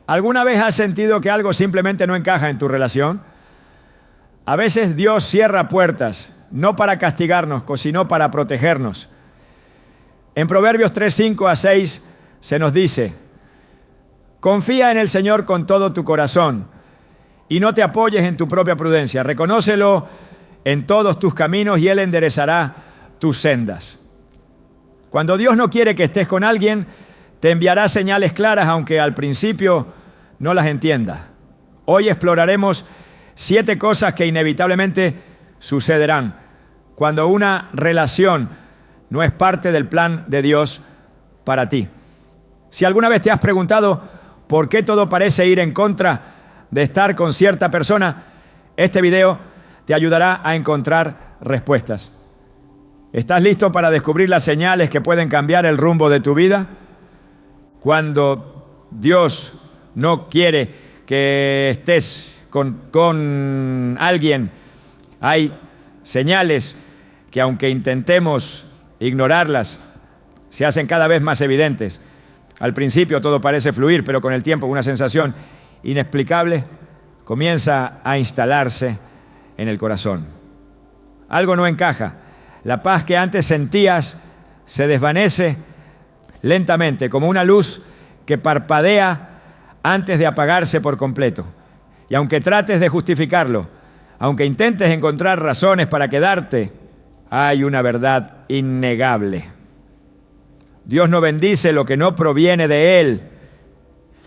¿Alguna vez has sentido que algo simplemente no encaja en tu relación? A veces Dios cierra puertas, no para castigarnos, sino para protegernos. En Proverbios 3, 5 a 6 se nos dice: confía en el Señor con todo tu corazón y no te apoyes en tu propia prudencia. Reconócelo en todos tus caminos y Él enderezará tus sendas. Cuando Dios no quiere que estés con alguien, te enviará señales claras, aunque al principio no las entiendas. Hoy exploraremos 7 cosas que inevitablemente sucederán cuando una relación no es parte del plan de Dios para ti. Si alguna vez te has preguntado por qué todo parece ir en contra de estar con cierta persona, este video te ayudará a encontrar respuestas. ¿Estás listo para descubrir las señales que pueden cambiar el rumbo de tu vida? Cuando Dios no quiere que estés con alguien, hay señales que, aunque intentemos ignorarlas, se hacen cada vez más evidentes. Al principio todo parece fluir, pero con el tiempo una sensación inexplicable comienza a instalarse en el corazón. Algo no encaja. La paz que antes sentías se desvanece lentamente, como una luz que parpadea antes de apagarse por completo. Y aunque trates de justificarlo, aunque intentes encontrar razones para quedarte, hay una verdad innegable. Dios no bendice lo que no proviene de Él.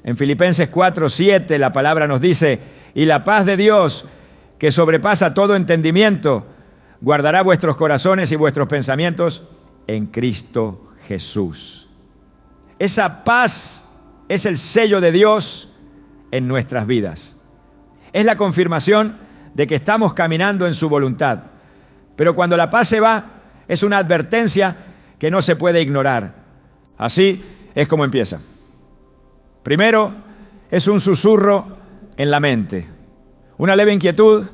En Filipenses 4:7 la palabra nos dice: y la paz de Dios, que sobrepasa todo entendimiento, guardará vuestros corazones y vuestros pensamientos en Cristo Jesús. Esa paz es el sello de Dios en nuestras vidas. Es la confirmación de que estamos caminando en su voluntad. Pero cuando la paz se va, es una advertencia que no se puede ignorar. Así es como empieza. Primero, es un susurro en la mente, una leve inquietud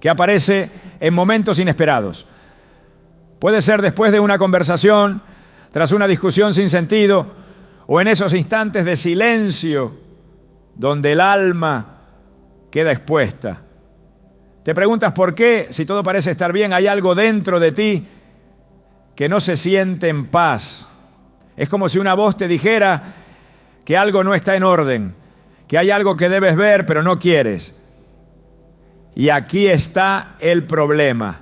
que aparece en momentos inesperados. Puede ser después de una conversación, tras una discusión sin sentido, o en esos instantes de silencio donde el alma queda expuesta. Te preguntas por qué, si todo parece estar bien, hay algo dentro de ti que no se siente en paz. Es como si una voz te dijera que algo no está en orden, que hay algo que debes ver pero no quieres. Y aquí está el problema.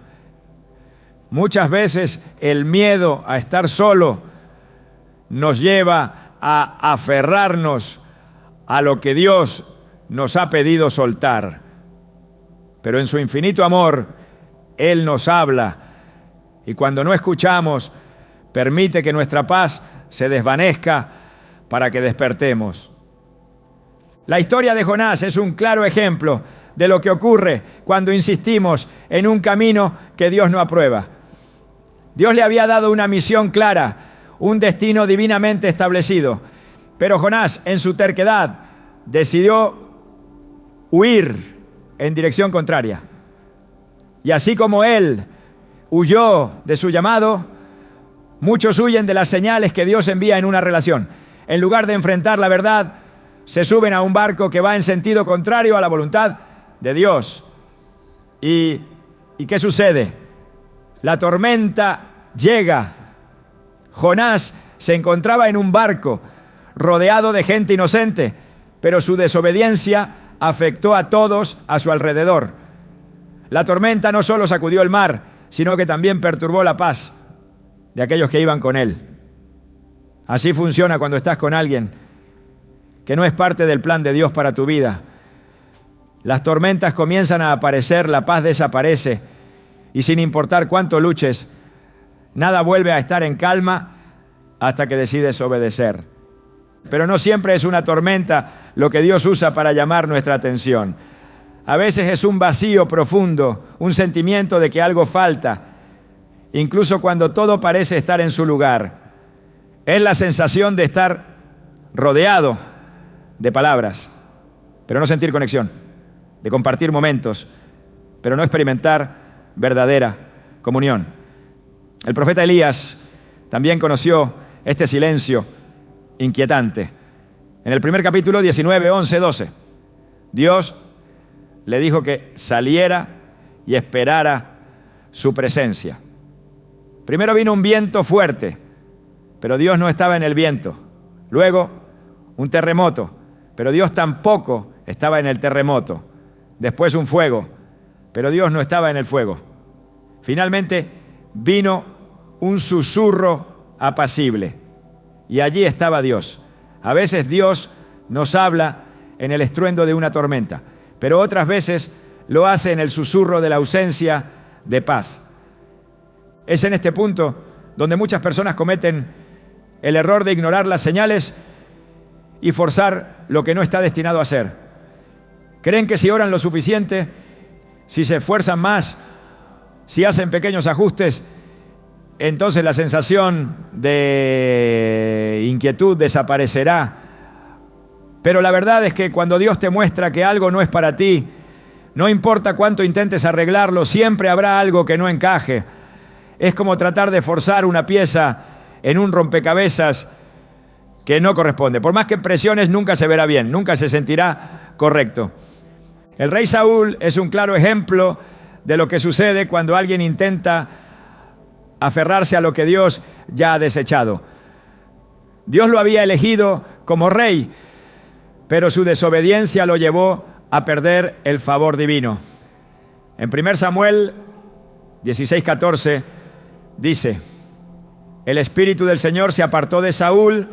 Muchas veces el miedo a estar solo nos lleva a aferrarnos a lo que Dios nos ha pedido soltar. Pero en su infinito amor, Él nos habla, y cuando no escuchamos, permite que nuestra paz se desvanezca para que despertemos. La historia de Jonás es un claro ejemplo de lo que ocurre cuando insistimos en un camino que Dios no aprueba. Dios le había dado una misión clara, un destino divinamente establecido, pero Jonás, en su terquedad, decidió huir en dirección contraria. Y así como él huyó de su llamado, muchos huyen de las señales que Dios envía en una relación. En lugar de enfrentar la verdad, se suben a un barco que va en sentido contrario a la voluntad de Dios. ¿Y qué sucede? La tormenta llega. Jonás se encontraba en un barco rodeado de gente inocente, pero su desobediencia afectó a todos a su alrededor. La tormenta no solo sacudió el mar, sino que también perturbó la paz de aquellos que iban con él. Así funciona cuando estás con alguien que no es parte del plan de Dios para tu vida. Las tormentas comienzan a aparecer, la paz desaparece, y sin importar cuánto luches, nada vuelve a estar en calma hasta que decides obedecer. Pero no siempre es una tormenta lo que Dios usa para llamar nuestra atención. A veces es un vacío profundo, un sentimiento de que algo falta, incluso cuando todo parece estar en su lugar. Es la sensación de estar rodeado de palabras, pero no sentir conexión, de compartir momentos, pero no experimentar verdadera comunión. El profeta Elías también conoció este silencio inquietante. En el primer capítulo 19, 11, 12, Dios le dijo que saliera y esperara su presencia. Primero vino un viento fuerte, pero Dios no estaba en el viento. Luego, un terremoto, pero Dios tampoco estaba en el terremoto. Después un fuego, pero Dios no estaba en el fuego. Finalmente vino un susurro apacible y allí estaba Dios. A veces Dios nos habla en el estruendo de una tormenta, pero otras veces lo hace en el susurro de la ausencia de paz. Es en este punto donde muchas personas cometen el error de ignorar las señales y forzar lo que no está destinado a ser. Creen que si oran lo suficiente, si se esfuerzan más, si hacen pequeños ajustes, entonces la sensación de inquietud desaparecerá. Pero la verdad es que cuando Dios te muestra que algo no es para ti, no importa cuánto intentes arreglarlo, siempre habrá algo que no encaje. Es como tratar de forzar una pieza en un rompecabezas que no corresponde. Por más que presiones, nunca se verá bien, nunca se sentirá correcto. El rey Saúl es un claro ejemplo de lo que sucede cuando alguien intenta aferrarse a lo que Dios ya ha desechado. Dios lo había elegido como rey, pero su desobediencia lo llevó a perder el favor divino. En 1 Samuel 16:14 dice: el espíritu del Señor se apartó de Saúl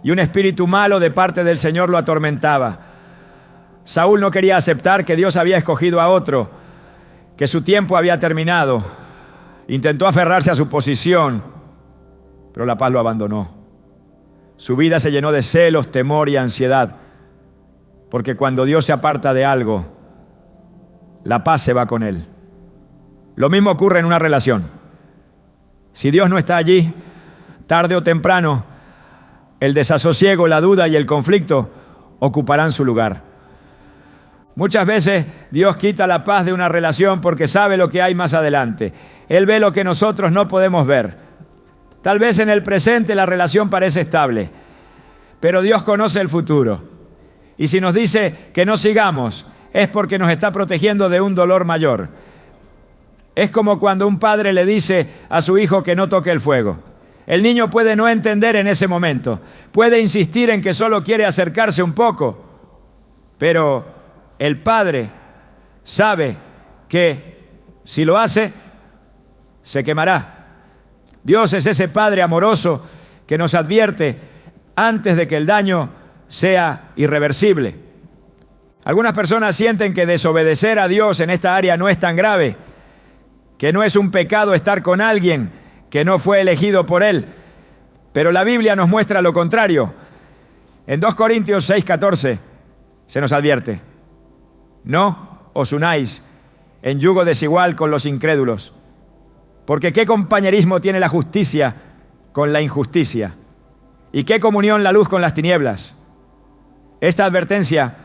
y un espíritu malo de parte del Señor lo atormentaba. Saúl no quería aceptar que Dios había escogido a otro, que su tiempo había terminado. Intentó aferrarse a su posición, pero la paz lo abandonó. Su vida se llenó de celos, temor y ansiedad, porque cuando Dios se aparta de algo, la paz se va con él. Lo mismo ocurre en una relación. Si Dios no está allí, tarde o temprano, el desasosiego, la duda y el conflicto ocuparán su lugar. Muchas veces Dios quita la paz de una relación porque sabe lo que hay más adelante. Él ve lo que nosotros no podemos ver. Tal vez en el presente la relación parece estable, pero Dios conoce el futuro. Y si nos dice que no sigamos, es porque nos está protegiendo de un dolor mayor. Es como cuando un padre le dice a su hijo que no toque el fuego. El niño puede no entender en ese momento, puede insistir en que solo quiere acercarse un poco, pero el padre sabe que si lo hace, se quemará. Dios es ese Padre amoroso que nos advierte antes de que el daño sea irreversible. Algunas personas sienten que desobedecer a Dios en esta área no es tan grave, que no es un pecado estar con alguien que no fue elegido por Él. Pero la Biblia nos muestra lo contrario. En 2 Corintios 6:14 se nos advierte: no os unáis en yugo desigual con los incrédulos, porque ¿qué compañerismo tiene la justicia con la injusticia? ¿Y qué comunión la luz con las tinieblas? Esta advertencia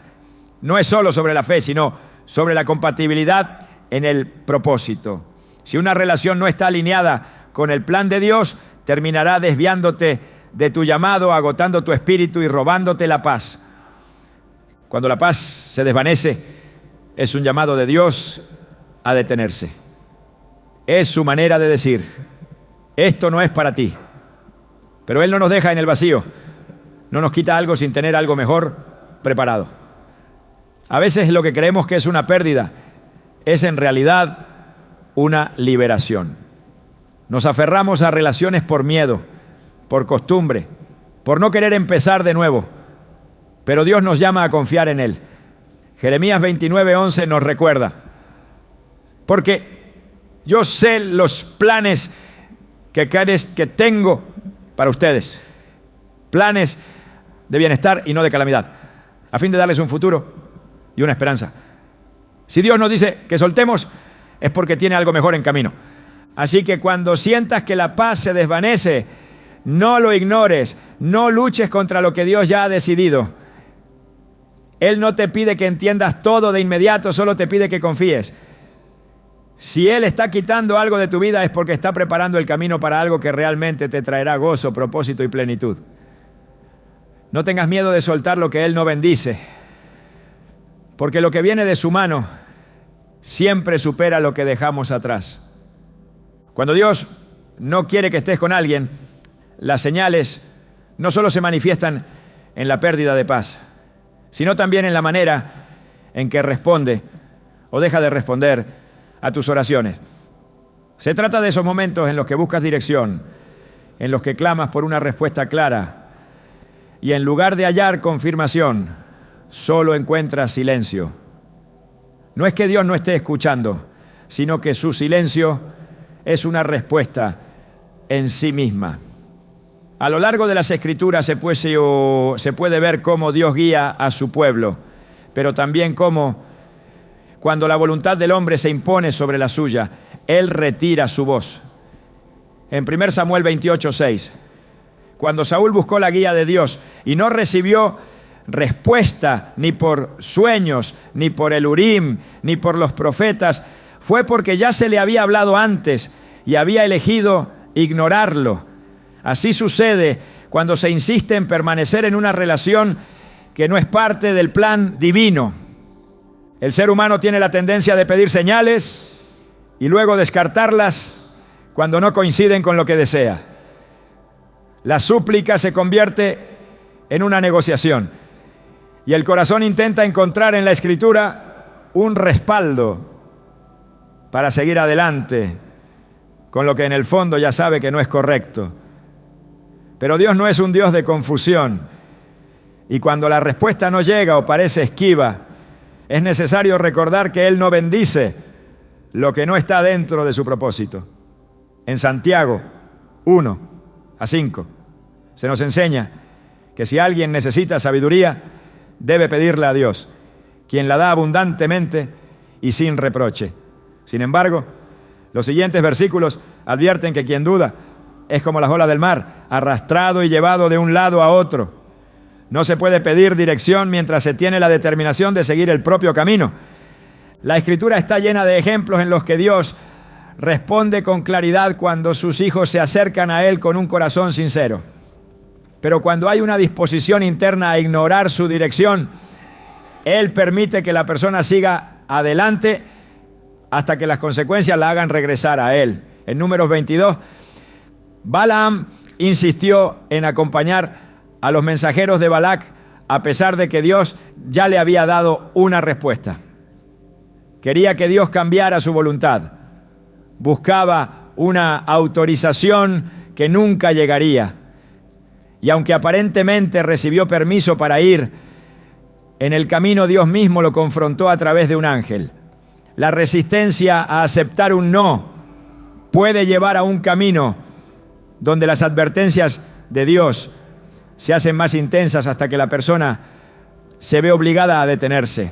no es solo sobre la fe, sino sobre la compatibilidad en el propósito. Si una relación no está alineada con el plan de Dios, terminará desviándote de tu llamado, agotando tu espíritu y robándote la paz. Cuando la paz se desvanece, es un llamado de Dios a detenerse. Es su manera de decir: esto no es para ti. Pero Él no nos deja en el vacío, no nos quita algo sin tener algo mejor preparado. A veces lo que creemos que es una pérdida es en realidad una liberación. Nos aferramos a relaciones por miedo, por costumbre, por no querer empezar de nuevo, pero Dios nos llama a confiar en Él. Jeremías 29:11 nos recuerda: porque yo sé los planes que tengo para ustedes, planes de bienestar y no de calamidad, a fin de darles un futuro y una esperanza. Si Dios nos dice que soltemos, es porque tiene algo mejor en camino. Así que cuando sientas que la paz se desvanece, no lo ignores, no luches contra lo que Dios ya ha decidido. Él no te pide que entiendas todo de inmediato, solo te pide que confíes. Si Él está quitando algo de tu vida, es porque está preparando el camino para algo que realmente te traerá gozo, propósito y plenitud. No tengas miedo de soltar lo que Él no bendice, porque lo que viene de su mano siempre supera lo que dejamos atrás. Cuando Dios no quiere que estés con alguien, las señales no solo se manifiestan en la pérdida de paz, sino también en la manera en que responde o deja de responder a tus oraciones. Se trata de esos momentos en los que buscas dirección, en los que clamas por una respuesta clara y en lugar de hallar confirmación, solo encuentras silencio. No es que Dios no esté escuchando, sino que su silencio es una respuesta en sí misma. A lo largo de las Escrituras se puede ver cómo Dios guía a su pueblo, pero también cómo, cuando la voluntad del hombre se impone sobre la suya, Él retira su voz. En 1 Samuel 28:6, cuando Saúl buscó la guía de Dios y no recibió respuesta ni por sueños, ni por el Urim, ni por los profetas, fue porque ya se le había hablado antes y había elegido ignorarlo. Así sucede cuando se insiste en permanecer en una relación que no es parte del plan divino. El ser humano tiene la tendencia de pedir señales y luego descartarlas cuando no coinciden con lo que desea. La súplica se convierte en una negociación y el corazón intenta encontrar en la Escritura un respaldo para seguir adelante con lo que en el fondo ya sabe que no es correcto. Pero Dios no es un Dios de confusión, y cuando la respuesta no llega o parece esquiva, es necesario recordar que Él no bendice lo que no está dentro de su propósito. En Santiago 1:5 se nos enseña que si alguien necesita sabiduría, debe pedirla a Dios, quien la da abundantemente y sin reproche. Sin embargo, los siguientes versículos advierten que quien duda es como las olas del mar, arrastrado y llevado de un lado a otro. No se puede pedir dirección mientras se tiene la determinación de seguir el propio camino. La Escritura está llena de ejemplos en los que Dios responde con claridad cuando sus hijos se acercan a Él con un corazón sincero. Pero cuando hay una disposición interna a ignorar su dirección, Él permite que la persona siga adelante hasta que las consecuencias la hagan regresar a Él. En Números 22, Balaam insistió en acompañar a los mensajeros de Balac a pesar de que Dios ya le había dado una respuesta. Quería que Dios cambiara su voluntad. Buscaba una autorización que nunca llegaría. Y aunque aparentemente recibió permiso para ir, en el camino Dios mismo lo confrontó a través de un ángel. La resistencia a aceptar un no puede llevar a un camino donde las advertencias de Dios se hacen más intensas hasta que la persona se ve obligada a detenerse.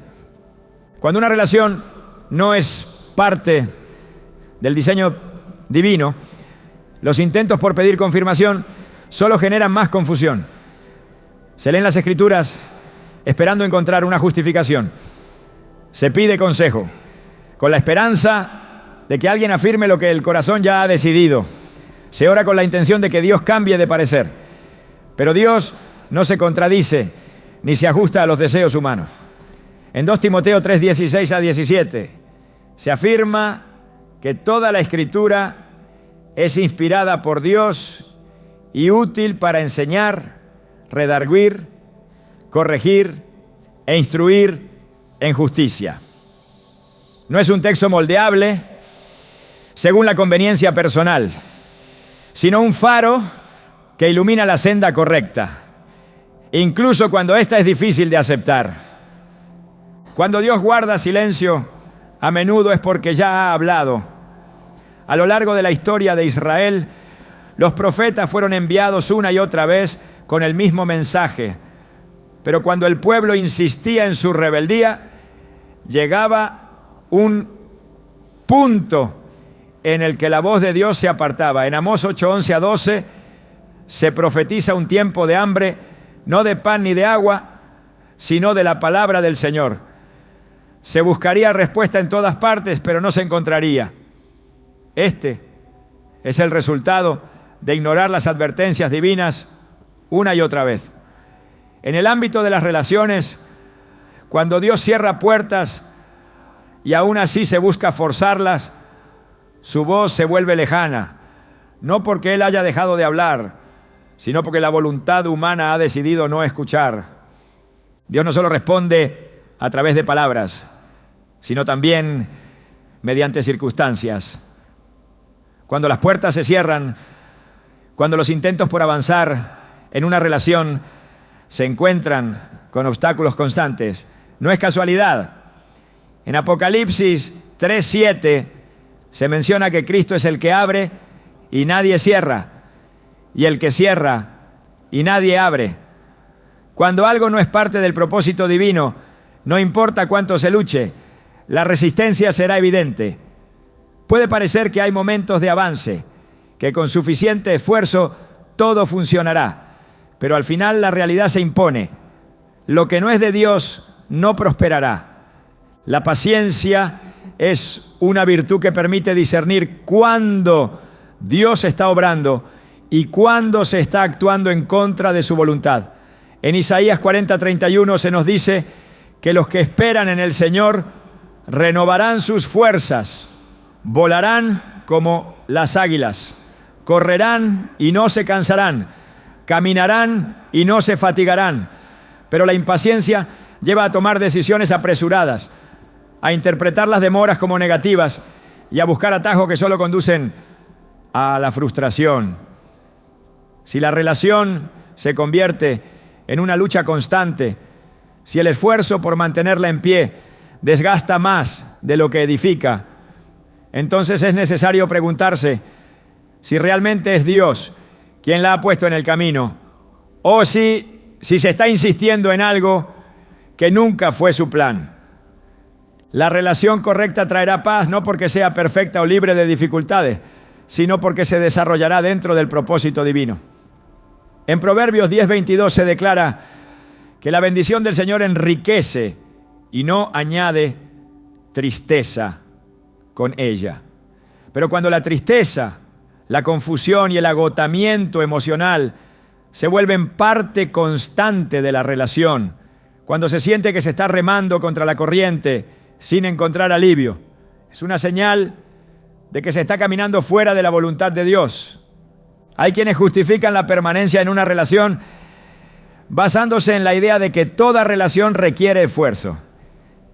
Cuando una relación no es parte del diseño divino, los intentos por pedir confirmación solo generan más confusión. Se leen las Escrituras esperando encontrar una justificación. Se pide consejo con la esperanza de que alguien afirme lo que el corazón ya ha decidido. Se ora con la intención de que Dios cambie de parecer. Pero Dios no se contradice ni se ajusta a los deseos humanos. En 2 Timoteo 3:16-17 se afirma que toda la Escritura es inspirada por Dios y útil para enseñar, redarguir, corregir e instruir en justicia. No es un texto moldeable según la conveniencia personal, sino un faro que ilumina la senda correcta, incluso cuando ésta es difícil de aceptar. Cuando Dios guarda silencio, a menudo es porque ya ha hablado. A lo largo de la historia de Israel, los profetas fueron enviados una y otra vez con el mismo mensaje, pero cuando el pueblo insistía en su rebeldía, llegaba un punto en el que la voz de Dios se apartaba. En Amós 8:11-12 se profetiza un tiempo de hambre, no de pan ni de agua, sino de la palabra del Señor. Se buscaría respuesta en todas partes, pero no se encontraría. Este es el resultado de ignorar las advertencias divinas una y otra vez. En el ámbito de las relaciones, cuando Dios cierra puertas y aún así se busca forzarlas, su voz se vuelve lejana, no porque Él haya dejado de hablar, sino porque la voluntad humana ha decidido no escuchar. Dios no solo responde a través de palabras, sino también mediante circunstancias. Cuando las puertas se cierran, cuando los intentos por avanzar en una relación se encuentran con obstáculos constantes, no es casualidad. En Apocalipsis 3:7 se menciona que Cristo es el que abre y nadie cierra, y el que cierra y nadie abre. Cuando algo no es parte del propósito divino, no importa cuánto se luche, la resistencia será evidente. Puede parecer que hay momentos de avance, que con suficiente esfuerzo todo funcionará, pero al final la realidad se impone. Lo que no es de Dios no prosperará. La paciencia es una virtud que permite discernir cuándo Dios está obrando y cuándo se está actuando en contra de su voluntad. En Isaías 40:31 se nos dice que los que esperan en el Señor renovarán sus fuerzas, volarán como las águilas, correrán y no se cansarán, caminarán y no se fatigarán. Pero la impaciencia lleva a tomar decisiones apresuradas, a interpretar las demoras como negativas y a buscar atajos que solo conducen a la frustración. Si la relación se convierte en una lucha constante, si el esfuerzo por mantenerla en pie desgasta más de lo que edifica, entonces es necesario preguntarse si realmente es Dios quien la ha puesto en el camino, o si se está insistiendo en algo que nunca fue su plan. La relación correcta traerá paz no porque sea perfecta o libre de dificultades, sino porque se desarrollará dentro del propósito divino. En Proverbios 10:22 se declara que la bendición del Señor enriquece y no añade tristeza con ella. Pero cuando la tristeza, la confusión y el agotamiento emocional se vuelven parte constante de la relación, cuando se siente que se está remando contra la corriente sin encontrar alivio, es una señal de que se está caminando fuera de la voluntad de Dios. Hay quienes justifican la permanencia en una relación basándose en la idea de que toda relación requiere esfuerzo.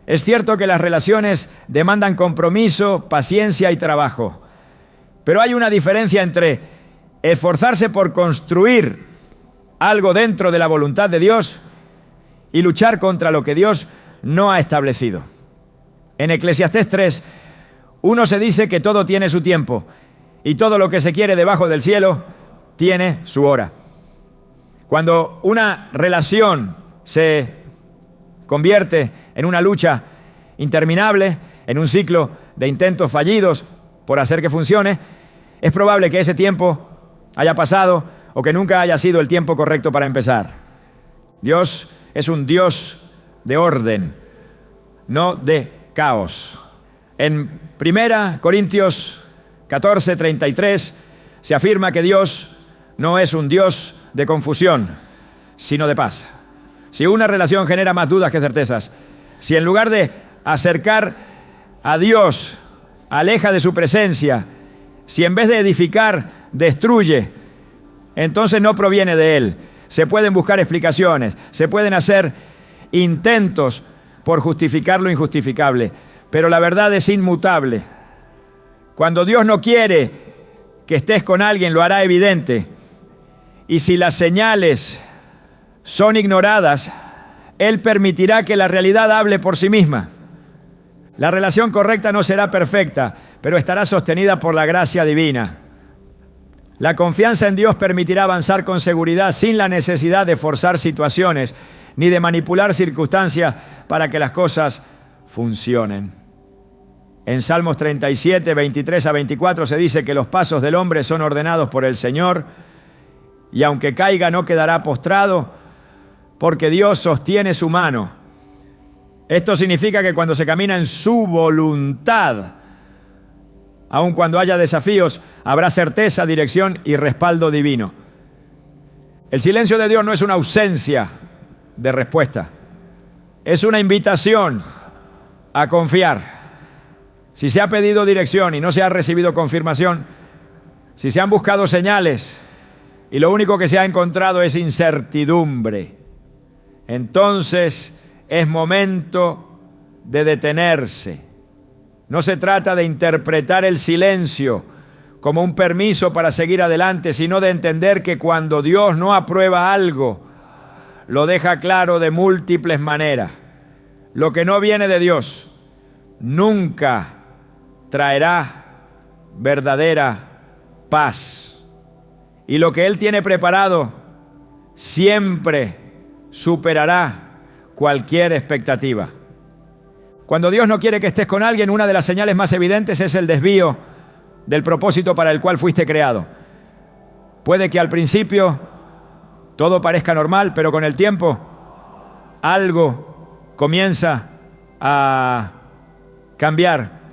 Es cierto que las relaciones demandan compromiso, paciencia y trabajo, pero hay una diferencia entre esforzarse por construir algo dentro de la voluntad de Dios y luchar contra lo que Dios no ha establecido. En Eclesiastés 3, uno se dice que todo tiene su tiempo y todo lo que se quiere debajo del cielo tiene su hora. Cuando una relación se convierte en una lucha interminable, en un ciclo de intentos fallidos por hacer que funcione, es probable que ese tiempo haya pasado o que nunca haya sido el tiempo correcto para empezar. Dios es un Dios de orden, no de caos. En 1 Corintios 14:33 se afirma que Dios no es un Dios de confusión, sino de paz. Si una relación genera más dudas que certezas, si en lugar de acercar a Dios, aleja de su presencia, si en vez de edificar, destruye, entonces no proviene de Él. Se pueden buscar explicaciones, se pueden hacer intentos por justificar lo injustificable, pero la verdad es inmutable. Cuando Dios no quiere que estés con alguien, lo hará evidente. Y si las señales son ignoradas, Él permitirá que la realidad hable por sí misma. La relación correcta no será perfecta, pero estará sostenida por la gracia divina. La confianza en Dios permitirá avanzar con seguridad sin la necesidad de forzar situaciones ni de manipular circunstancias para que las cosas funcionen. En Salmos 37, 23 a 24 se dice que los pasos del hombre son ordenados por el Señor y aunque caiga no quedará postrado porque Dios sostiene su mano. Esto significa que cuando se camina en su voluntad, aun cuando haya desafíos, habrá certeza, dirección y respaldo divino. El silencio de Dios no es una ausencia, de respuesta. Es una invitación a confiar. Si se ha pedido dirección y no se ha recibido confirmación, si se han buscado señales y lo único que se ha encontrado es incertidumbre, entonces es momento de detenerse. No se trata de interpretar el silencio como un permiso para seguir adelante, sino de entender que cuando Dios no aprueba algo, lo deja claro de múltiples maneras. Lo que no viene de Dios nunca traerá verdadera paz. Y lo que Él tiene preparado siempre superará cualquier expectativa. Cuando Dios no quiere que estés con alguien, una de las señales más evidentes es el desvío del propósito para el cual fuiste creado. Puede que al principio todo parezca normal, pero con el tiempo algo comienza a cambiar.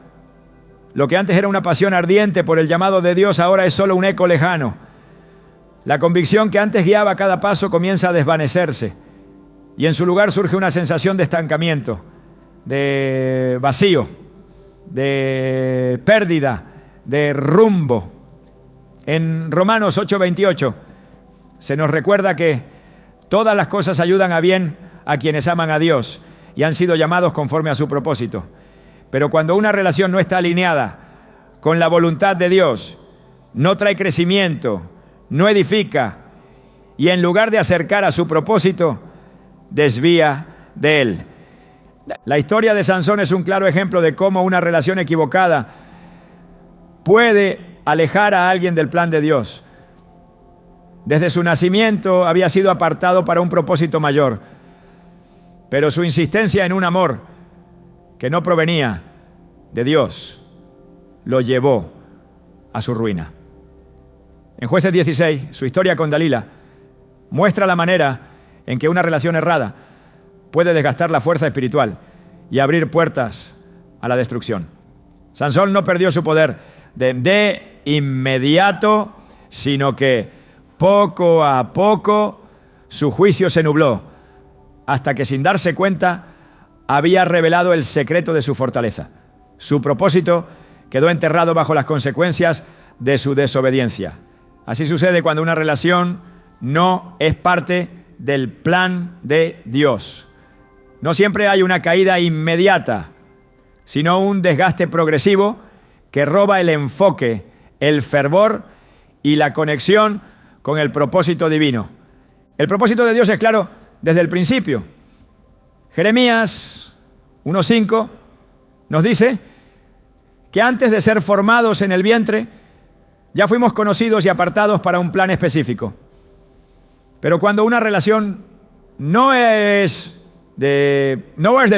Lo que antes era una pasión ardiente por el llamado de Dios, ahora es solo un eco lejano. La convicción que antes guiaba cada paso comienza a desvanecerse y en su lugar surge una sensación de estancamiento, de vacío, de pérdida, de rumbo. En Romanos 8:28 se nos recuerda que todas las cosas ayudan a bien a quienes aman a Dios y han sido llamados conforme a su propósito. Pero cuando una relación no está alineada con la voluntad de Dios, no trae crecimiento, no edifica y en lugar de acercar a su propósito, desvía de él. La historia de Sansón es un claro ejemplo de cómo una relación equivocada puede alejar a alguien del plan de Dios. Desde su nacimiento había sido apartado para un propósito mayor, pero su insistencia en un amor que no provenía de Dios lo llevó a su ruina. En Jueces 16, su historia con Dalila muestra la manera en que una relación errada puede desgastar la fuerza espiritual y abrir puertas a la destrucción. Sansón no perdió su poder de inmediato, sino que poco a poco su juicio se nubló, hasta que sin darse cuenta había revelado el secreto de su fortaleza. Su propósito quedó enterrado bajo las consecuencias de su desobediencia. Así sucede cuando una relación no es parte del plan de Dios. No siempre hay una caída inmediata, sino un desgaste progresivo que roba el enfoque, el fervor y la conexión con el propósito divino. El propósito de Dios es claro desde el principio. Jeremías 1:5 nos dice que antes de ser formados en el vientre, ya fuimos conocidos y apartados para un plan específico. Pero cuando una relación no es de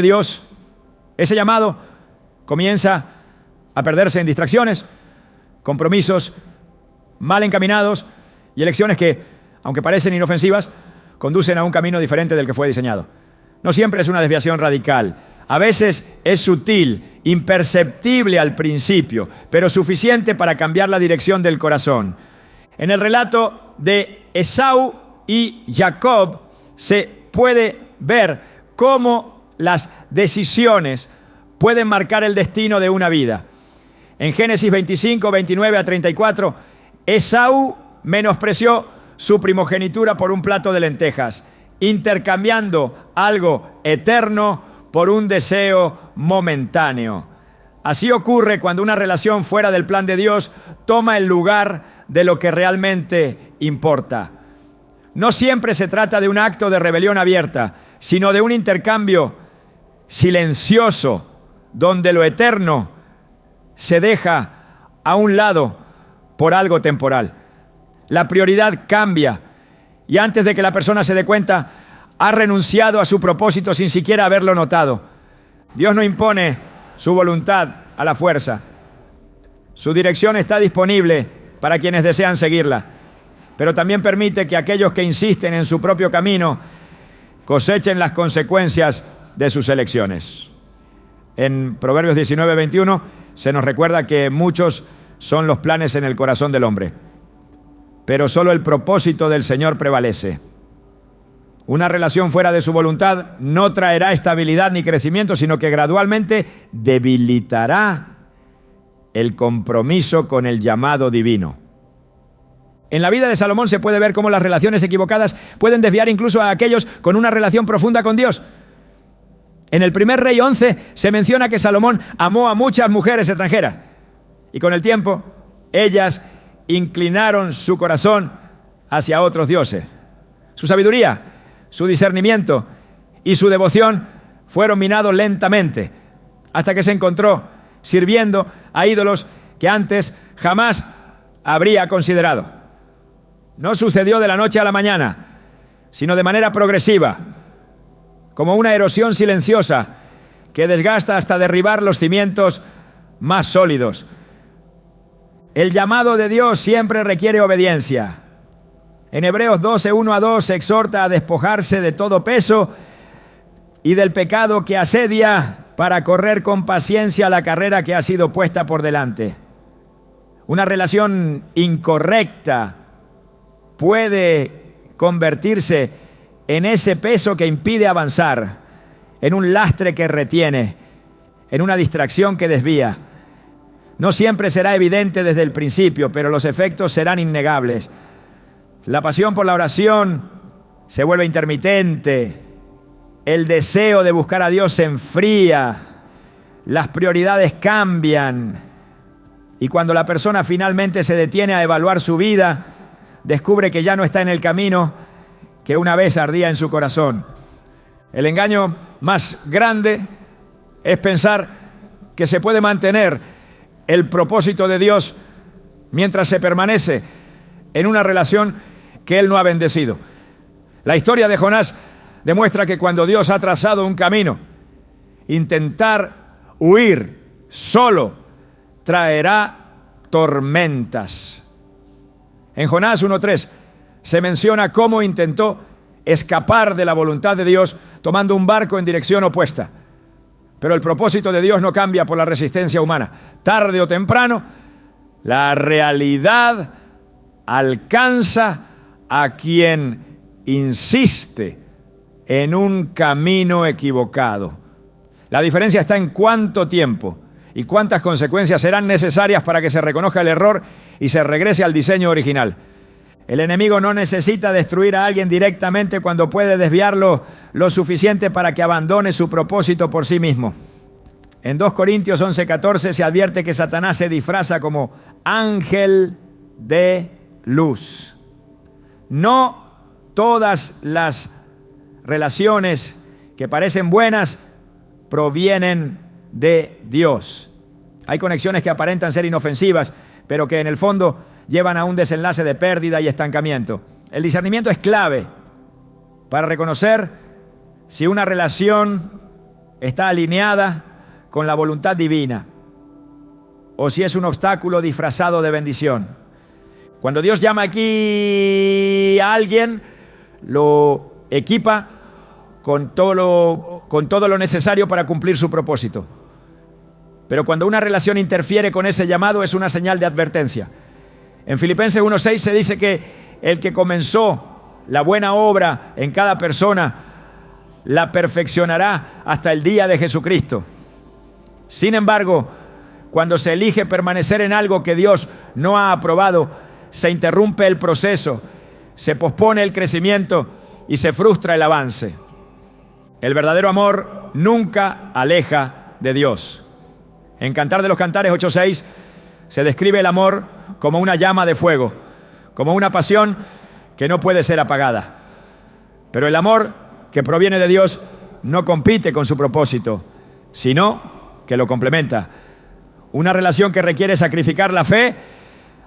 Dios, ese llamado comienza a perderse en distracciones, compromisos mal encaminados y elecciones que, aunque parecen inofensivas, conducen a un camino diferente del que fue diseñado. No siempre es una desviación radical. A veces es sutil, imperceptible al principio, pero suficiente para cambiar la dirección del corazón. En el relato de Esaú y Jacob se puede ver cómo las decisiones pueden marcar el destino de una vida. En Génesis 25, 29 a 34, Esaú menospreció su primogenitura por un plato de lentejas, intercambiando algo eterno por un deseo momentáneo. Así ocurre cuando una relación fuera del plan de Dios toma el lugar de lo que realmente importa. No siempre se trata de un acto de rebelión abierta, sino de un intercambio silencioso, donde lo eterno se deja a un lado por algo temporal. La prioridad cambia y antes de que la persona se dé cuenta, ha renunciado a su propósito sin siquiera haberlo notado. Dios no impone su voluntad a la fuerza. Su dirección está disponible para quienes desean seguirla, pero también permite que aquellos que insisten en su propio camino cosechen las consecuencias de sus elecciones. En Proverbios 19, 21 se nos recuerda que muchos son los planes en el corazón del hombre, pero solo el propósito del Señor prevalece. Una relación fuera de su voluntad no traerá estabilidad ni crecimiento, sino que gradualmente debilitará el compromiso con el llamado divino. En la vida de Salomón se puede ver cómo las relaciones equivocadas pueden desviar incluso a aquellos con una relación profunda con Dios. En el primer Rey 11 se menciona que Salomón amó a muchas mujeres extranjeras y con el tiempo ellas inclinaron su corazón hacia otros dioses. Su sabiduría, su discernimiento y su devoción fueron minados lentamente hasta que se encontró sirviendo a ídolos que antes jamás habría considerado. No sucedió de la noche a la mañana, sino de manera progresiva, como una erosión silenciosa que desgasta hasta derribar los cimientos más sólidos. El llamado de Dios siempre requiere obediencia. En Hebreos 12, 1-2 se exhorta a despojarse de todo peso y del pecado que asedia para correr con paciencia la carrera que ha sido puesta por delante. Una relación incorrecta puede convertirse en ese peso que impide avanzar, en un lastre que retiene, en una distracción que desvía. No siempre será evidente desde el principio, pero los efectos serán innegables. La pasión por la oración se vuelve intermitente, el deseo de buscar a Dios se enfría, las prioridades cambian, y cuando la persona finalmente se detiene a evaluar su vida, descubre que ya no está en el camino que una vez ardía en su corazón. El engaño más grande es pensar que se puede mantener el propósito de Dios mientras se permanece en una relación que Él no ha bendecido. La historia de Jonás demuestra que cuando Dios ha trazado un camino, intentar huir solo traerá tormentas. En Jonás 1:3 se menciona cómo intentó escapar de la voluntad de Dios tomando un barco en dirección opuesta. Pero el propósito de Dios no cambia por la resistencia humana. Tarde o temprano, la realidad alcanza a quien insiste en un camino equivocado. La diferencia está en cuánto tiempo y cuántas consecuencias serán necesarias para que se reconozca el error y se regrese al diseño original. El enemigo no necesita destruir a alguien directamente cuando puede desviarlo lo suficiente para que abandone su propósito por sí mismo. En 2 Corintios 11:14 se advierte que Satanás se disfraza como ángel de luz. No todas las relaciones que parecen buenas provienen de Dios. Hay conexiones que aparentan ser inofensivas, pero que en el fondo llevan a un desenlace de pérdida y estancamiento. El discernimiento es clave para reconocer si una relación está alineada con la voluntad divina o si es un obstáculo disfrazado de bendición. Cuando Dios llama aquí a alguien, lo equipa con todo lo necesario para cumplir su propósito. Pero cuando una relación interfiere con ese llamado, es una señal de advertencia. En Filipenses 1:6 se dice que el que comenzó la buena obra en cada persona la perfeccionará hasta el día de Jesucristo. Sin embargo, cuando se elige permanecer en algo que Dios no ha aprobado, se interrumpe el proceso, se pospone el crecimiento y se frustra el avance. El verdadero amor nunca aleja de Dios. En Cantar de los Cantares 8:6 se describe el amor como una llama de fuego, como una pasión que no puede ser apagada. Pero el amor que proviene de Dios no compite con su propósito, sino que lo complementa. Una relación que requiere sacrificar la fe,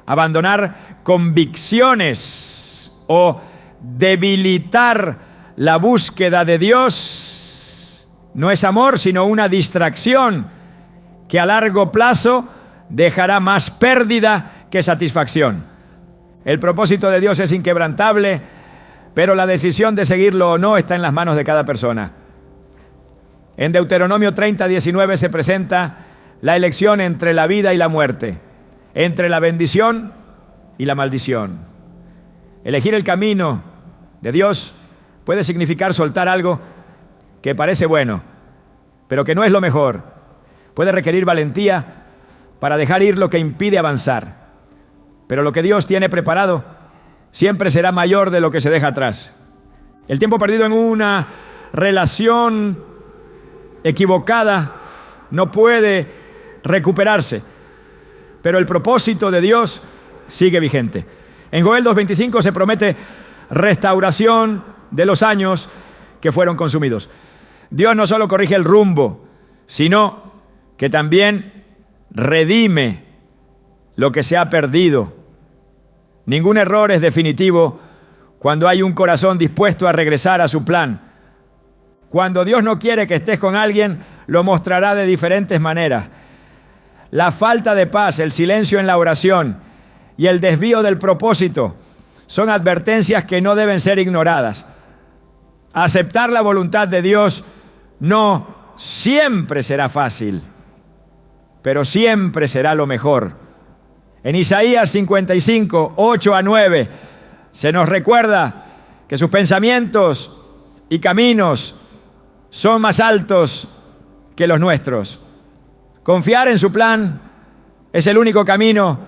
abandonar convicciones o debilitar la búsqueda de Dios no es amor, sino una distracción que a largo plazo dejará más pérdida que satisfacción. El propósito de Dios es inquebrantable, pero la decisión de seguirlo o no está en las manos de cada persona. En Deuteronomio 30:19 se presenta la elección entre la vida y la muerte, entre la bendición y la maldición. Elegir el camino de Dios puede significar soltar algo que parece bueno, pero que no es lo mejor. Puede requerir valentía para dejar ir lo que impide avanzar. Pero lo que Dios tiene preparado siempre será mayor de lo que se deja atrás. El tiempo perdido en una relación equivocada no puede recuperarse, pero el propósito de Dios sigue vigente. En Joel 2:25 se promete restauración de los años que fueron consumidos. Dios no solo corrige el rumbo, sino que también redime lo que se ha perdido. Ningún error es definitivo cuando hay un corazón dispuesto a regresar a su plan. Cuando Dios no quiere que estés con alguien, lo mostrará de diferentes maneras. La falta de paz, el silencio en la oración y el desvío del propósito son advertencias que no deben ser ignoradas. Aceptar la voluntad de Dios no siempre será fácil, pero siempre será lo mejor. En Isaías 55, 8 a 9, se nos recuerda que sus pensamientos y caminos son más altos que los nuestros. Confiar en su plan es el único camino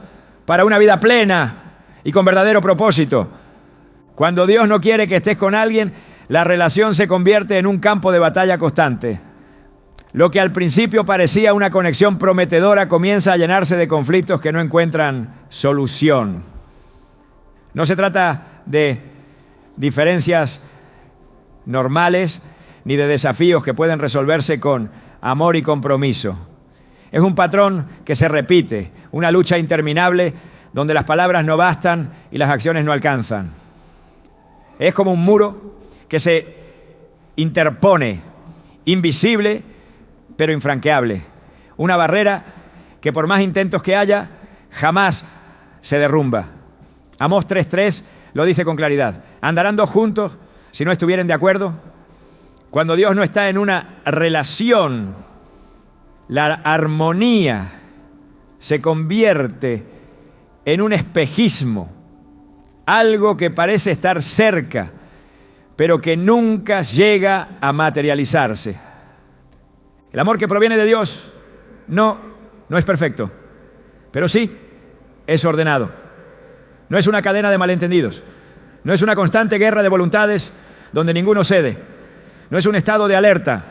para una vida plena y con verdadero propósito. Cuando Dios no quiere que estés con alguien, la relación se convierte en un campo de batalla constante. Lo que al principio parecía una conexión prometedora comienza a llenarse de conflictos que no encuentran solución. No se trata de diferencias normales ni de desafíos que pueden resolverse con amor y compromiso. Es un patrón que se repite, una lucha interminable donde las palabras no bastan y las acciones no alcanzan. Es como un muro que se interpone, invisible pero infranqueable. Una barrera que por más intentos que haya, jamás se derrumba. Amós 3:3 lo dice con claridad. ¿Andarán dos juntos si no estuvieren de acuerdo? Cuando Dios no está en una relación, la armonía se convierte en un espejismo, algo que parece estar cerca, pero que nunca llega a materializarse. El amor que proviene de Dios no es perfecto, pero sí es ordenado. No es una cadena de malentendidos, no es una constante guerra de voluntades donde ninguno cede, no es un estado de alerta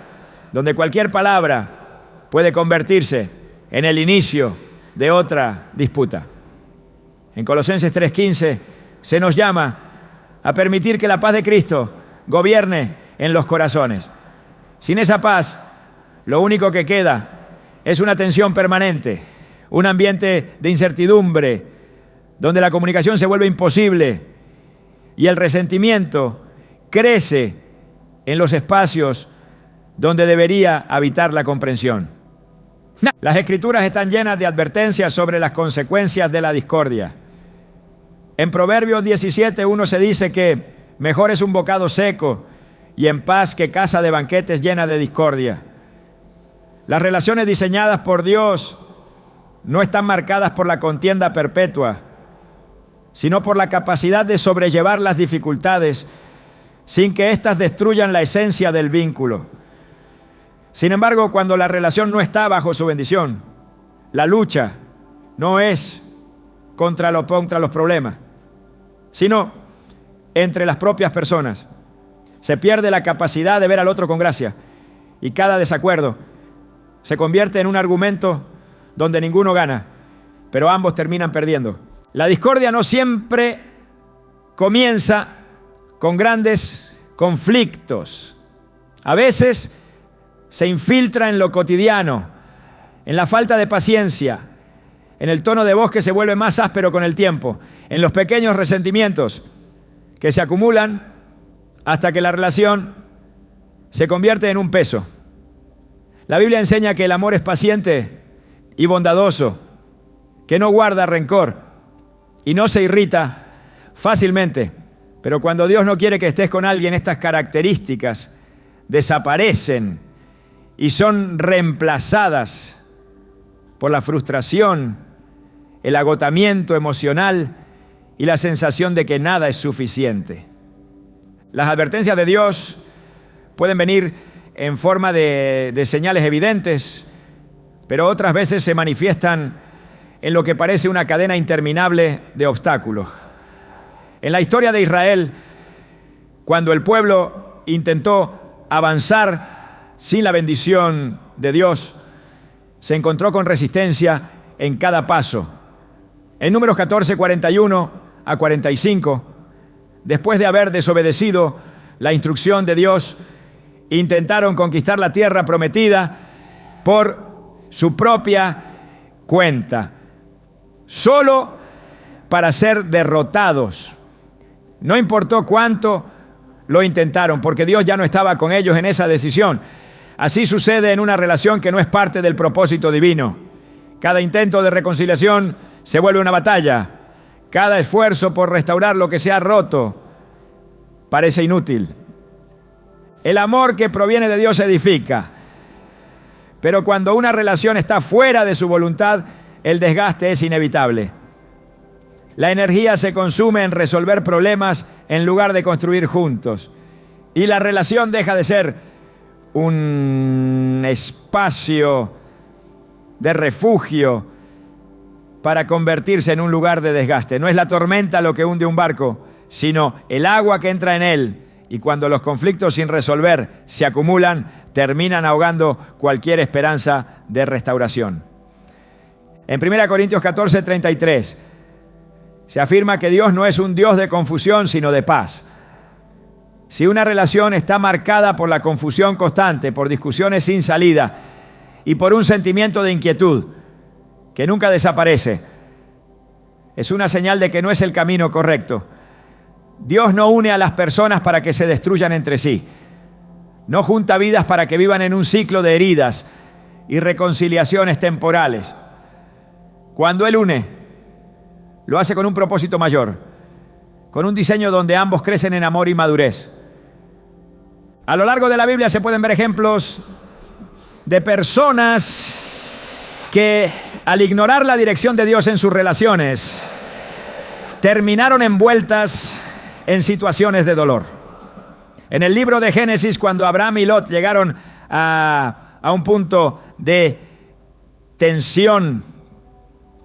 donde cualquier palabra puede convertirse en el inicio de otra disputa. En Colosenses 3:15 se nos llama a permitir que la paz de Cristo gobierne en los corazones. Sin esa paz, lo único que queda es una tensión permanente, un ambiente de incertidumbre, donde la comunicación se vuelve imposible y el resentimiento crece en los espacios donde debería habitar la comprensión. Las Escrituras están llenas de advertencias sobre las consecuencias de la discordia. En Proverbios 17:1 se dice que mejor es un bocado seco y en paz que casa de banquetes llena de discordia. Las relaciones diseñadas por Dios no están marcadas por la contienda perpetua, sino por la capacidad de sobrellevar las dificultades sin que éstas destruyan la esencia del vínculo. Sin embargo, cuando la relación no está bajo su bendición, la lucha no es contra los problemas, sino entre las propias personas. Se pierde la capacidad de ver al otro con gracia y cada desacuerdo se convierte en un argumento donde ninguno gana, pero ambos terminan perdiendo. La discordia no siempre comienza con grandes conflictos. A veces se infiltra en lo cotidiano, en la falta de paciencia, en el tono de voz que se vuelve más áspero con el tiempo, en los pequeños resentimientos que se acumulan hasta que la relación se convierte en un peso. La Biblia enseña que el amor es paciente y bondadoso, que no guarda rencor y no se irrita fácilmente. Pero cuando Dios no quiere que estés con alguien, estas características desaparecen y son reemplazadas por la frustración, el agotamiento emocional y la sensación de que nada es suficiente. Las advertencias de Dios pueden venir en forma de señales evidentes, pero otras veces se manifiestan en lo que parece una cadena interminable de obstáculos. En la historia de Israel, cuando el pueblo intentó avanzar sin la bendición de Dios, se encontró con resistencia en cada paso. En Números 14, 41 a 45, después de haber desobedecido la instrucción de Dios, intentaron conquistar la tierra prometida por su propia cuenta, solo para ser derrotados. No importó cuánto lo intentaron, porque Dios ya no estaba con ellos en esa decisión. Así sucede en una relación que no es parte del propósito divino. Cada intento de reconciliación se vuelve una batalla. Cada esfuerzo por restaurar lo que se ha roto parece inútil. El amor que proviene de Dios edifica, pero cuando una relación está fuera de su voluntad, el desgaste es inevitable. La energía se consume en resolver problemas en lugar de construir juntos. Y la relación deja de ser un espacio de refugio para convertirse en un lugar de desgaste. No es la tormenta lo que hunde un barco, sino el agua que entra en él. Y cuando los conflictos sin resolver se acumulan, terminan ahogando cualquier esperanza de restauración. En 1 Corintios 14, 33, se afirma que Dios no es un Dios de confusión, sino de paz. Si una relación está marcada por la confusión constante, por discusiones sin salida y por un sentimiento de inquietud que nunca desaparece, es una señal de que no es el camino correcto. Dios no une a las personas para que se destruyan entre sí. No junta vidas para que vivan en un ciclo de heridas y reconciliaciones temporales. Cuando Él une, lo hace con un propósito mayor, con un diseño donde ambos crecen en amor y madurez. A lo largo de la Biblia se pueden ver ejemplos de personas que, al ignorar la dirección de Dios en sus relaciones, terminaron envueltas en situaciones de dolor. En el libro de Génesis, cuando Abraham y Lot llegaron a un punto de tensión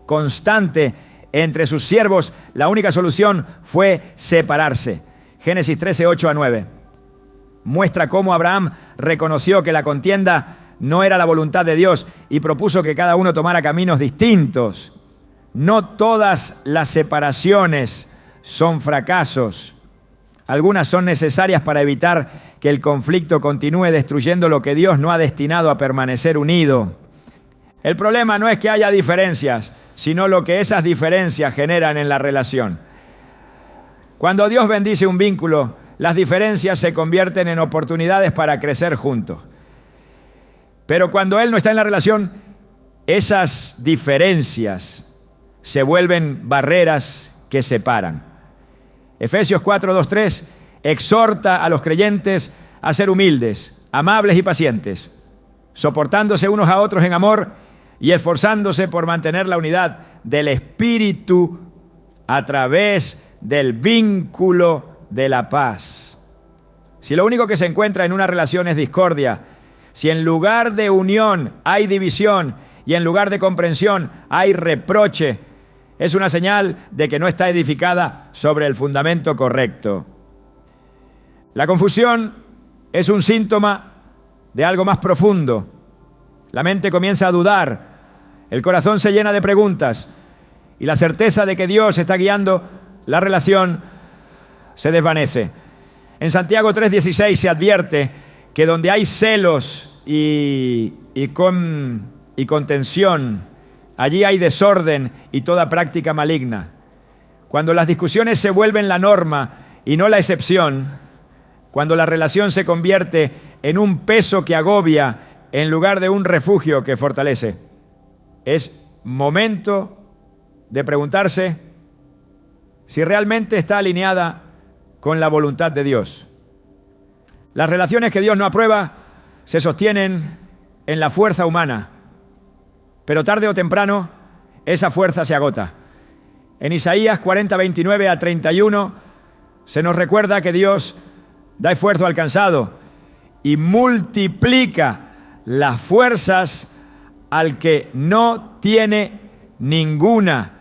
constante entre sus siervos, la única solución fue separarse. Génesis 13, 8 a 9. Muestra cómo Abraham reconoció que la contienda no era la voluntad de Dios y propuso que cada uno tomara caminos distintos. No todas las separaciones son fracasos. Algunas son necesarias para evitar que el conflicto continúe destruyendo lo que Dios no ha destinado a permanecer unido. El problema no es que haya diferencias, sino lo que esas diferencias generan en la relación. Cuando Dios bendice un vínculo, las diferencias se convierten en oportunidades para crecer juntos. Pero cuando Él no está en la relación, esas diferencias se vuelven barreras que separan. Efesios 4, 2, 3 exhorta a los creyentes a ser humildes, amables y pacientes, soportándose unos a otros en amor y esforzándose por mantener la unidad del Espíritu a través del vínculo de la paz. Si lo único que se encuentra en una relación es discordia, si en lugar de unión hay división y en lugar de comprensión hay reproche, es una señal de que no está edificada sobre el fundamento correcto. La confusión es un síntoma de algo más profundo. La mente comienza a dudar, el corazón se llena de preguntas y la certeza de que Dios está guiando la relación se desvanece. En Santiago 3:16 se advierte que donde hay celos y contención, allí hay desorden y toda práctica maligna. Cuando las discusiones se vuelven la norma y no la excepción, cuando la relación se convierte en un peso que agobia en lugar de un refugio que fortalece, es momento de preguntarse si realmente está alineada con la voluntad de Dios. Las relaciones que Dios no aprueba se sostienen en la fuerza humana, pero tarde o temprano esa fuerza se agota. En Isaías 40, 29 a 31 se nos recuerda que Dios da esfuerzo alcanzado y multiplica las fuerzas al que no tiene ninguna.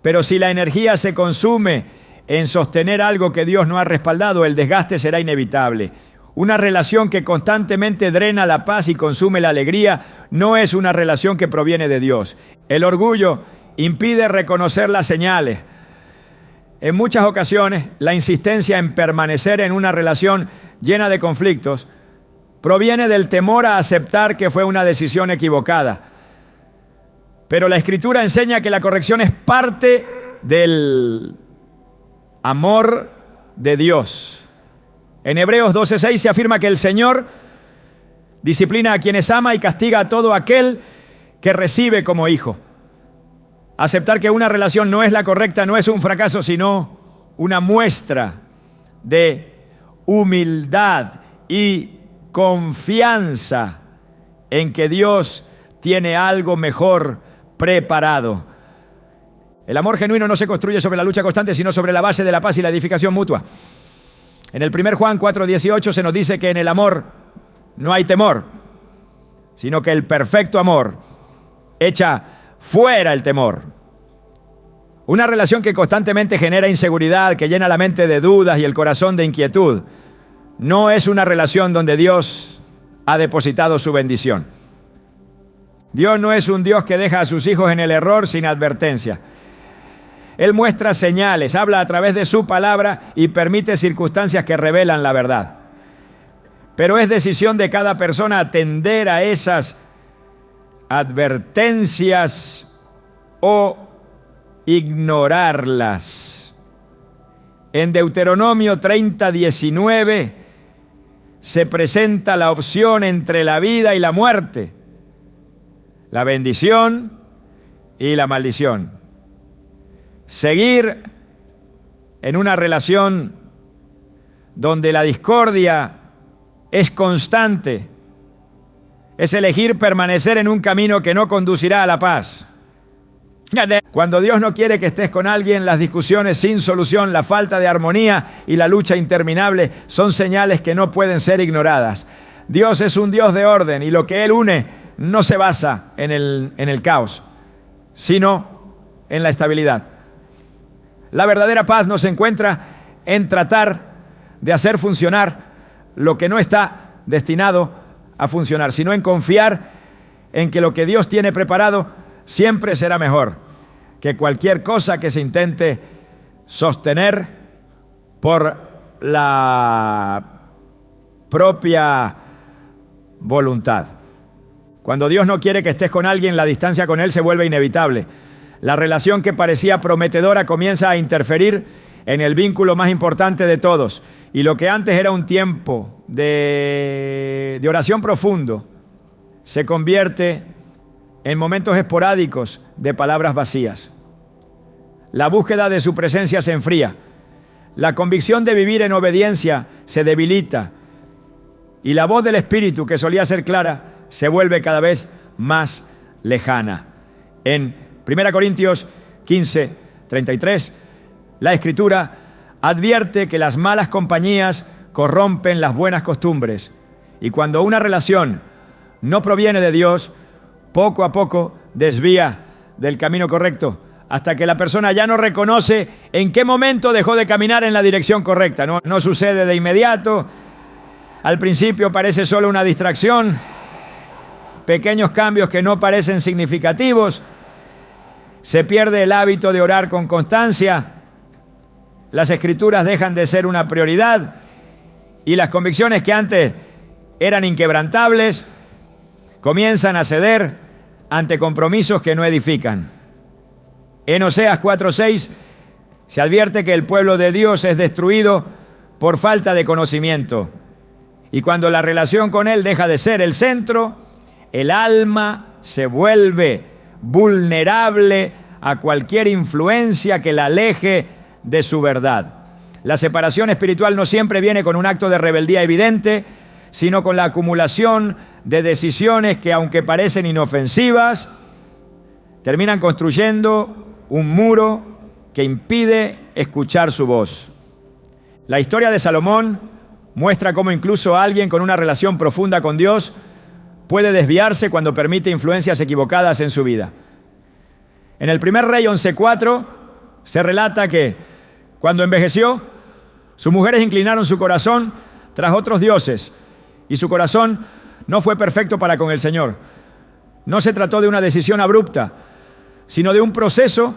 Pero si la energía se consume en sostener algo que Dios no ha respaldado, el desgaste será inevitable. Una relación que constantemente drena la paz y consume la alegría no es una relación que proviene de Dios. El orgullo impide reconocer las señales. En muchas ocasiones, la insistencia en permanecer en una relación llena de conflictos proviene del temor a aceptar que fue una decisión equivocada. Pero la Escritura enseña que la corrección es parte del amor de Dios. En Hebreos 12:6 se afirma que el Señor disciplina a quienes ama y castiga a todo aquel que recibe como hijo. Aceptar que una relación no es la correcta no es un fracaso, sino una muestra de humildad y confianza en que Dios tiene algo mejor preparado. El amor genuino no se construye sobre la lucha constante, sino sobre la base de la paz y la edificación mutua. En el 1 Juan 4:18 se nos dice que en el amor no hay temor, sino que el perfecto amor echa fuera el temor. Una relación que constantemente genera inseguridad, que llena la mente de dudas y el corazón de inquietud, no es una relación donde Dios ha depositado su bendición. Dios no es un Dios que deja a sus hijos en el error sin advertencia. Él muestra señales, habla a través de su palabra y permite circunstancias que revelan la verdad. Pero es decisión de cada persona atender a esas advertencias o ignorarlas. En Deuteronomio 30:19 se presenta la opción entre la vida y la muerte, la bendición y la maldición. Seguir en una relación donde la discordia es constante es elegir permanecer en un camino que no conducirá a la paz. Cuando Dios no quiere que estés con alguien, las discusiones sin solución, la falta de armonía y la lucha interminable son señales que no pueden ser ignoradas. Dios es un Dios de orden y lo que Él une no se basa en el caos, sino en la estabilidad. La verdadera paz no se encuentra en tratar de hacer funcionar lo que no está destinado a funcionar, sino en confiar en que lo que Dios tiene preparado siempre será mejor que cualquier cosa que se intente sostener por la propia voluntad. Cuando Dios no quiere que estés con alguien, la distancia con Él se vuelve inevitable. La relación que parecía prometedora comienza a interferir en el vínculo más importante de todos. Y lo que antes era un tiempo de oración profundo se convierte en momentos esporádicos de palabras vacías. La búsqueda de su presencia se enfría. La convicción de vivir en obediencia se debilita. Y la voz del Espíritu, que solía ser clara, se vuelve cada vez más lejana. En 1 Corintios 15:33, la Escritura advierte que las malas compañías corrompen las buenas costumbres. Y cuando una relación no proviene de Dios, poco a poco desvía del camino correcto, hasta que la persona ya no reconoce en qué momento dejó de caminar en la dirección correcta. No sucede de inmediato. Al principio parece solo una distracción, pequeños cambios que no parecen significativos. Se pierde el hábito de orar con constancia. Las escrituras dejan de ser una prioridad y las convicciones que antes eran inquebrantables comienzan a ceder ante compromisos que no edifican. En Oseas 4:6 se advierte que el pueblo de Dios es destruido por falta de conocimiento. Y cuando la relación con Él deja de ser el centro, el alma se vuelve vulnerable a cualquier influencia que la aleje de su verdad. La separación espiritual no siempre viene con un acto de rebeldía evidente, sino con la acumulación de decisiones que, aunque parecen inofensivas, terminan construyendo un muro que impide escuchar su voz. La historia de Salomón muestra cómo incluso alguien con una relación profunda con Dios puede desviarse cuando permite influencias equivocadas en su vida. En el primer Rey 11:4 se relata que cuando envejeció, sus mujeres inclinaron su corazón tras otros dioses y su corazón no fue perfecto para con el Señor. No se trató de una decisión abrupta, sino de un proceso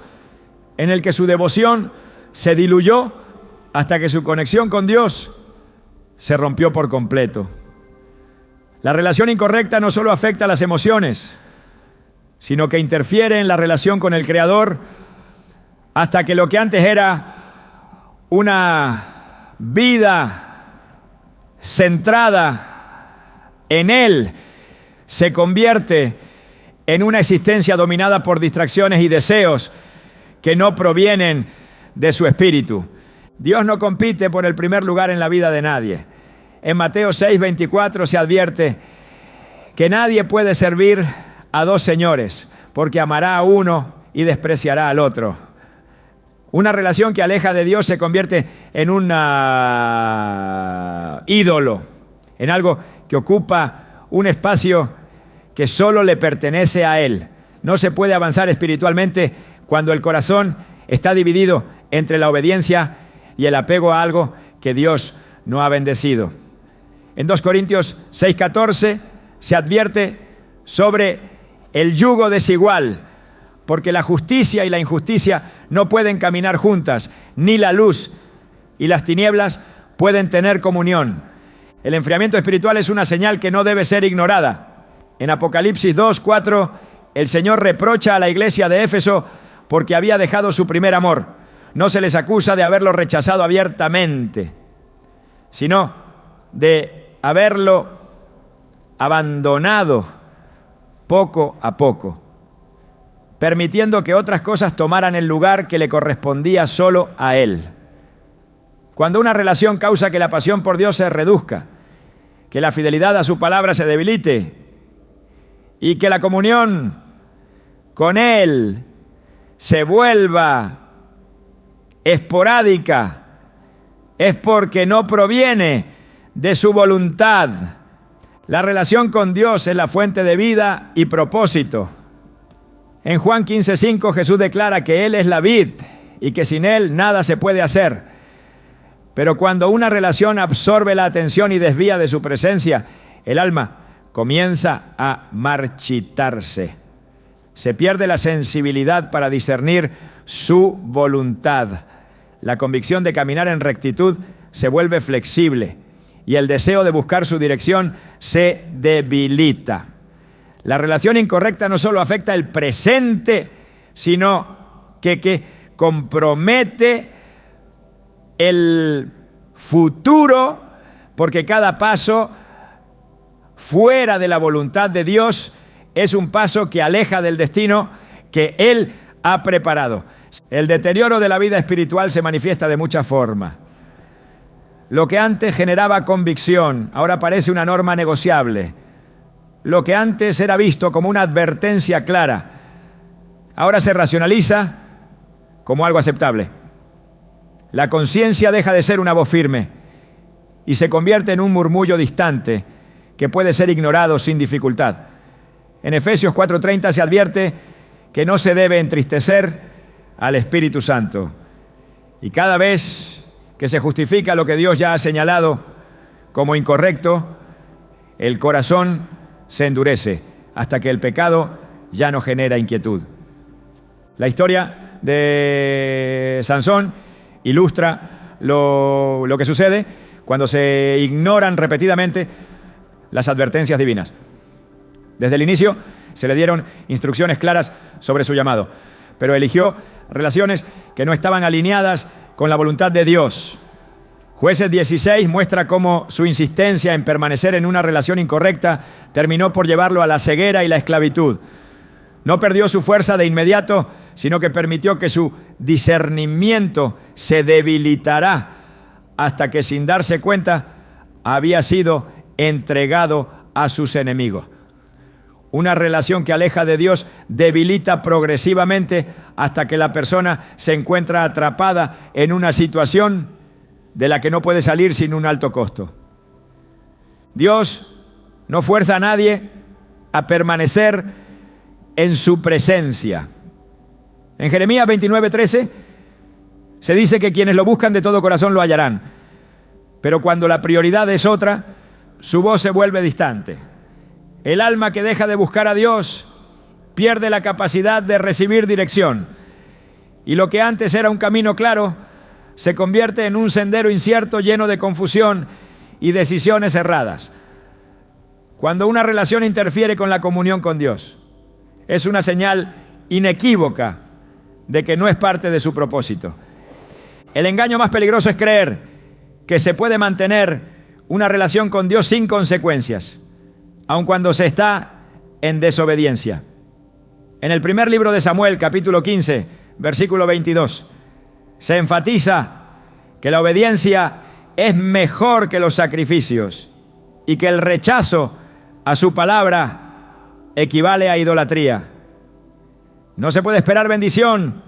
en el que su devoción se diluyó hasta que su conexión con Dios se rompió por completo. La relación incorrecta no solo afecta a las emociones, sino que interfiere en la relación con el Creador hasta que lo que antes era una vida centrada en Él se convierte en una existencia dominada por distracciones y deseos que no provienen de su espíritu. Dios no compite por el primer lugar en la vida de nadie. En Mateo 6:24 se advierte que nadie puede servir a dos señores, porque amará a uno y despreciará al otro. Una relación que aleja de Dios se convierte en un ídolo, en algo que ocupa un espacio que solo le pertenece a Él. No se puede avanzar espiritualmente cuando el corazón está dividido entre la obediencia y el apego a algo que Dios no ha bendecido. En 2 Corintios 6:14 se advierte sobre el yugo desigual, porque la justicia y la injusticia no pueden caminar juntas, ni la luz y las tinieblas pueden tener comunión. El enfriamiento espiritual es una señal que no debe ser ignorada. En Apocalipsis 2:4, el Señor reprocha a la iglesia de Éfeso porque había dejado su primer amor. No se les acusa de haberlo rechazado abiertamente, sino de haberlo abandonado poco a poco, permitiendo que otras cosas tomaran el lugar que le correspondía solo a Él. Cuando una relación causa que la pasión por Dios se reduzca, que la fidelidad a su palabra se debilite y que la comunión con Él se vuelva esporádica, es porque no proviene de su voluntad. La relación con Dios es la fuente de vida y propósito. En Juan 15:5 Jesús declara que Él es la vid y que sin Él nada se puede hacer. Pero cuando una relación absorbe la atención y desvía de su presencia, el alma comienza a marchitarse. Se pierde la sensibilidad para discernir su voluntad. La convicción de caminar en rectitud se vuelve flexible y el deseo de buscar su dirección se debilita. La relación incorrecta no solo afecta el presente, sino que compromete el futuro, porque cada paso fuera de la voluntad de Dios es un paso que aleja del destino que Él ha preparado. El deterioro de la vida espiritual se manifiesta de muchas formas. Lo que antes generaba convicción, ahora parece una norma negociable. Lo que antes era visto como una advertencia clara, ahora se racionaliza como algo aceptable. La conciencia deja de ser una voz firme y se convierte en un murmullo distante que puede ser ignorado sin dificultad. En Efesios 4:30 se advierte que no se debe entristecer al Espíritu Santo. Y cada vez que se justifica lo que Dios ya ha señalado como incorrecto, el corazón se endurece hasta que el pecado ya no genera inquietud. La historia de Sansón ilustra lo que sucede cuando se ignoran repetidamente las advertencias divinas. Desde el inicio se le dieron instrucciones claras sobre su llamado, pero eligió relaciones que no estaban alineadas con la voluntad de Dios. Jueces 16 muestra cómo su insistencia en permanecer en una relación incorrecta terminó por llevarlo a la ceguera y la esclavitud. No perdió su fuerza de inmediato, sino que permitió que su discernimiento se debilitara hasta que, sin darse cuenta, había sido entregado a sus enemigos. Una relación que aleja de Dios debilita progresivamente hasta que la persona se encuentra atrapada en una situación de la que no puede salir sin un alto costo. Dios no fuerza a nadie a permanecer en su presencia. En Jeremías 29:13 se dice que quienes lo buscan de todo corazón lo hallarán, pero cuando la prioridad es otra, su voz se vuelve distante. El alma que deja de buscar a Dios pierde la capacidad de recibir dirección, y lo que antes era un camino claro se convierte en un sendero incierto lleno de confusión y decisiones erradas. Cuando una relación interfiere con la comunión con Dios, es una señal inequívoca de que no es parte de su propósito. El engaño más peligroso es creer que se puede mantener una relación con Dios sin consecuencias, aun cuando se está en desobediencia. En el primer libro de Samuel, capítulo 15, versículo 22, se enfatiza que la obediencia es mejor que los sacrificios y que el rechazo a su palabra equivale a idolatría. No se puede esperar bendición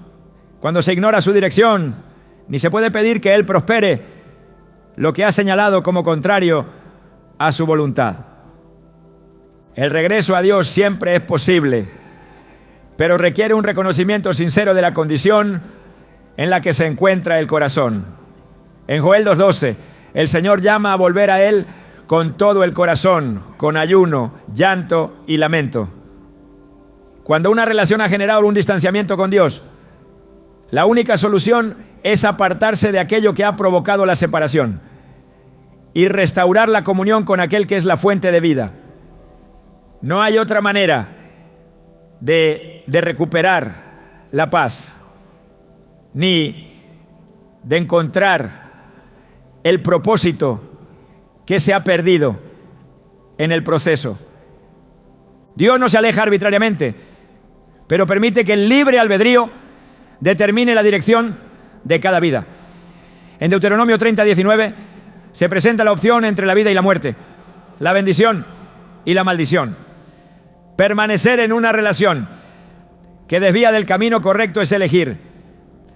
cuando se ignora su dirección, ni se puede pedir que Él prospere lo que ha señalado como contrario a su voluntad. El regreso a Dios siempre es posible, pero requiere un reconocimiento sincero de la condición en la que se encuentra el corazón. En Joel 2:12, el Señor llama a volver a Él con todo el corazón, con ayuno, llanto y lamento. Cuando una relación ha generado un distanciamiento con Dios, la única solución es apartarse de aquello que ha provocado la separación y restaurar la comunión con aquel que es la fuente de vida. No hay otra manera de recuperar la paz, ni de encontrar el propósito que se ha perdido en el proceso. Dios no se aleja arbitrariamente, pero permite que el libre albedrío determine la dirección de cada vida. En Deuteronomio 30:19 se presenta la opción entre la vida y la muerte, la bendición y la maldición. Permanecer en una relación que desvía del camino correcto es elegir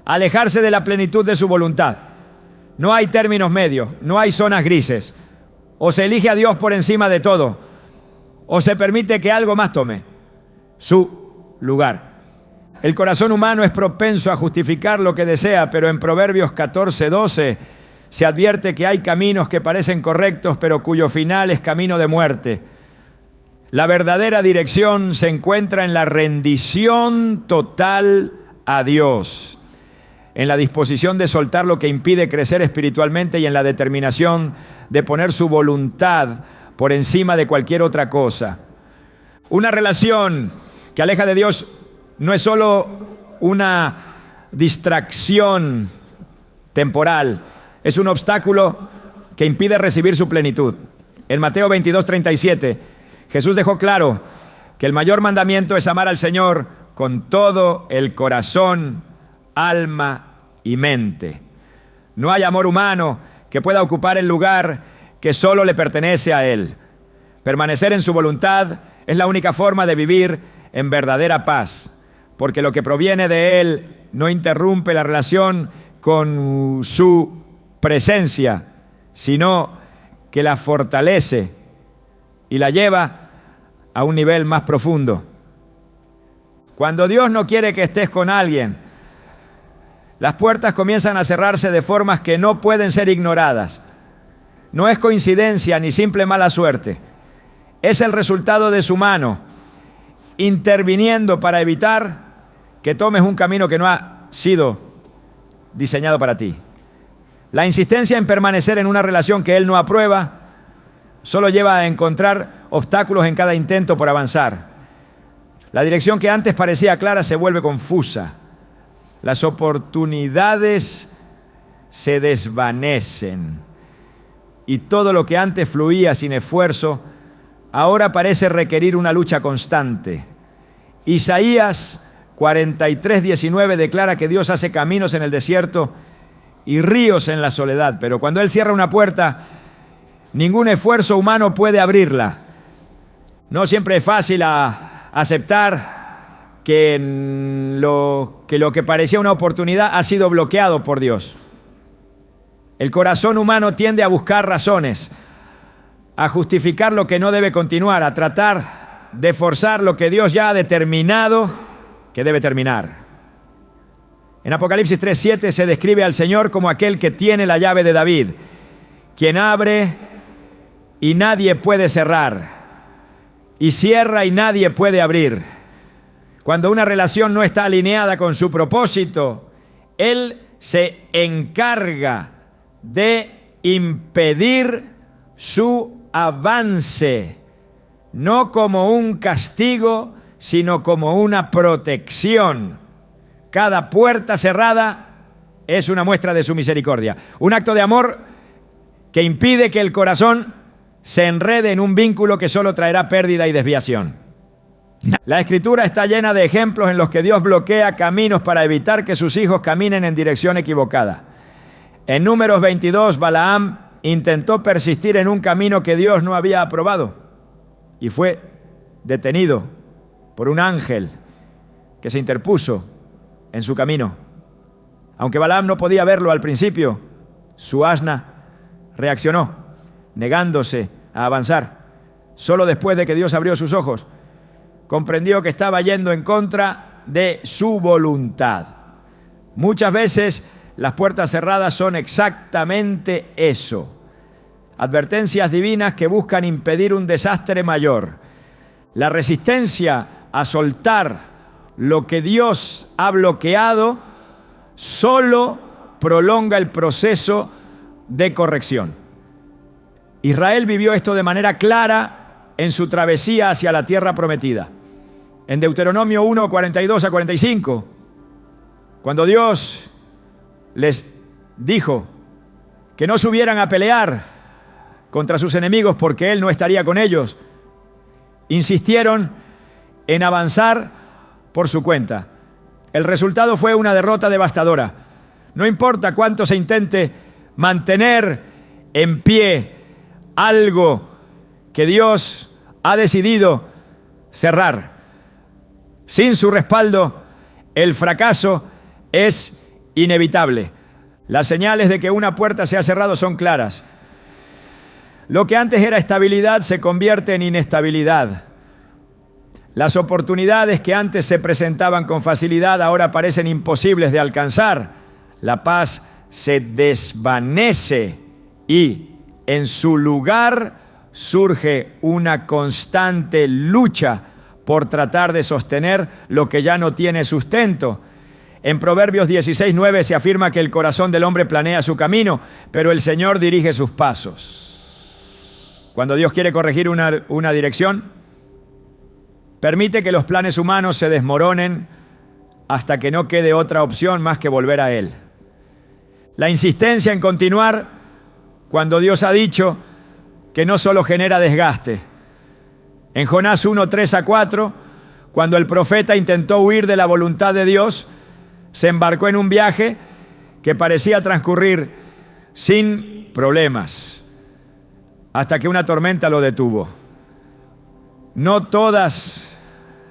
alejarse de la plenitud de su voluntad. No hay términos medios, no hay zonas grises. O se elige a Dios por encima de todo, o se permite que algo más tome su lugar. El corazón humano es propenso a justificar lo que desea, pero en Proverbios 14:12 se advierte que hay caminos que parecen correctos, pero cuyo final es camino de muerte. La verdadera dirección se encuentra en la rendición total a Dios, en la disposición de soltar lo que impide crecer espiritualmente y en la determinación de poner su voluntad por encima de cualquier otra cosa. Una relación que aleja de Dios no es solo una distracción temporal, es un obstáculo que impide recibir su plenitud. En Mateo 22:37, Jesús dejó claro que el mayor mandamiento es amar al Señor con todo el corazón, alma y mente. No hay amor humano que pueda ocupar el lugar que solo le pertenece a Él. Permanecer en su voluntad es la única forma de vivir en verdadera paz, porque lo que proviene de Él no interrumpe la relación con su presencia, sino que la fortalece y la lleva a un nivel más profundo. Cuando Dios no quiere que estés con alguien, las puertas comienzan a cerrarse de formas que no pueden ser ignoradas. No es coincidencia ni simple mala suerte. Es el resultado de su mano interviniendo para evitar que tomes un camino que no ha sido diseñado para ti. La insistencia en permanecer en una relación que Él no aprueba solo lleva a encontrar obstáculos en cada intento por avanzar. La dirección que antes parecía clara se vuelve confusa. Las oportunidades se desvanecen y todo lo que antes fluía sin esfuerzo ahora parece requerir una lucha constante. Isaías 43:19 declara que Dios hace caminos en el desierto y ríos en la soledad, pero cuando Él cierra una puerta, ningún esfuerzo humano puede abrirla. No siempre es fácil aceptar que lo que parecía una oportunidad ha sido bloqueado por Dios. El corazón humano tiende a buscar razones a justificar lo que no debe continuar, a tratar de forzar lo que Dios ya ha determinado que debe terminar. En Apocalipsis 3:7 se describe al Señor como aquel que tiene la llave de David, quien abre y nadie puede cerrar, y cierra y nadie puede abrir. Cuando una relación no está alineada con su propósito, Él se encarga de impedir su avance, no como un castigo, sino como una protección. Cada puerta cerrada es una muestra de su misericordia, un acto de amor que impide que el corazón se enrede en un vínculo que solo traerá pérdida y desviación. La Escritura está llena de ejemplos en los que Dios bloquea caminos para evitar que sus hijos caminen en dirección equivocada. En Números 22, Balaam intentó persistir en un camino que Dios no había aprobado y fue detenido por un ángel que se interpuso en su camino. Aunque Balaam no podía verlo al principio, su asna reaccionó, negándose a avanzar. Solo después de que Dios abrió sus ojos, comprendió que estaba yendo en contra de su voluntad. Muchas veces las puertas cerradas son exactamente eso. Advertencias divinas que buscan impedir un desastre mayor. La resistencia a soltar lo que Dios ha bloqueado solo prolonga el proceso de corrección. Israel vivió esto de manera clara en su travesía hacia la tierra prometida. En Deuteronomio 1, 42 a 45, cuando Dios les dijo que no subieran a pelear contra sus enemigos porque Él no estaría con ellos, insistieron en avanzar por su cuenta. El resultado fue una derrota devastadora. No importa cuánto se intente mantener en pie algo que Dios ha decidido cerrar. Sin su respaldo, el fracaso es inevitable. Las señales de que una puerta se ha cerrado son claras. Lo que antes era estabilidad se convierte en inestabilidad. Las oportunidades que antes se presentaban con facilidad ahora parecen imposibles de alcanzar. La paz se desvanece y en su lugar surge una constante lucha por tratar de sostener lo que ya no tiene sustento. En Proverbios 16:9 se afirma que el corazón del hombre planea su camino, pero el Señor dirige sus pasos. Cuando Dios quiere corregir una dirección, permite que los planes humanos se desmoronen hasta que no quede otra opción más que volver a Él. La insistencia en continuar cuando Dios ha dicho que no solo genera desgaste. En Jonás 1, 3 a 4, cuando el profeta intentó huir de la voluntad de Dios, se embarcó en un viaje que parecía transcurrir sin problemas, hasta que una tormenta lo detuvo. No todas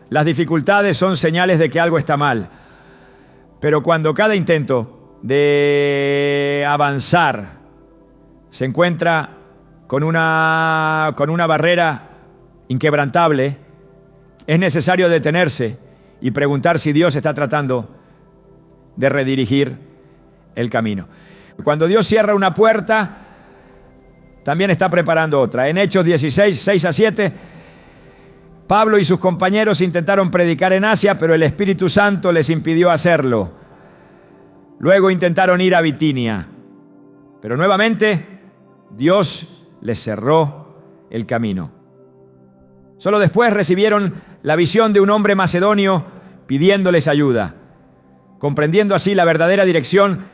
las dificultades son señales de que algo está mal, pero cuando cada intento de avanzar se encuentra con una barrera inquebrantable, es necesario detenerse y preguntar si Dios está tratando de redirigir el camino. Cuando Dios cierra una puerta, también está preparando otra. En Hechos 16, 6 a 7, Pablo y sus compañeros intentaron predicar en Asia, pero el Espíritu Santo les impidió hacerlo. Luego intentaron ir a Bitinia, pero nuevamente Dios les cerró el camino. Solo después recibieron la visión de un hombre macedonio pidiéndoles ayuda, comprendiendo así la verdadera dirección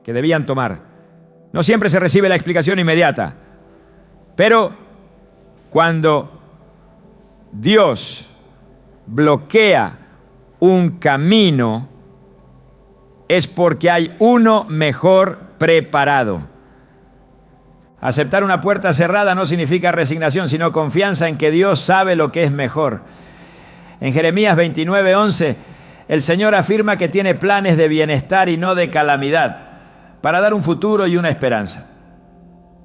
que debían tomar. No siempre se recibe la explicación inmediata, pero cuando Dios bloquea un camino, es porque hay uno mejor preparado. Aceptar una puerta cerrada no significa resignación, sino confianza en que Dios sabe lo que es mejor. En Jeremías 29:11, el Señor afirma que tiene planes de bienestar y no de calamidad, para dar un futuro y una esperanza.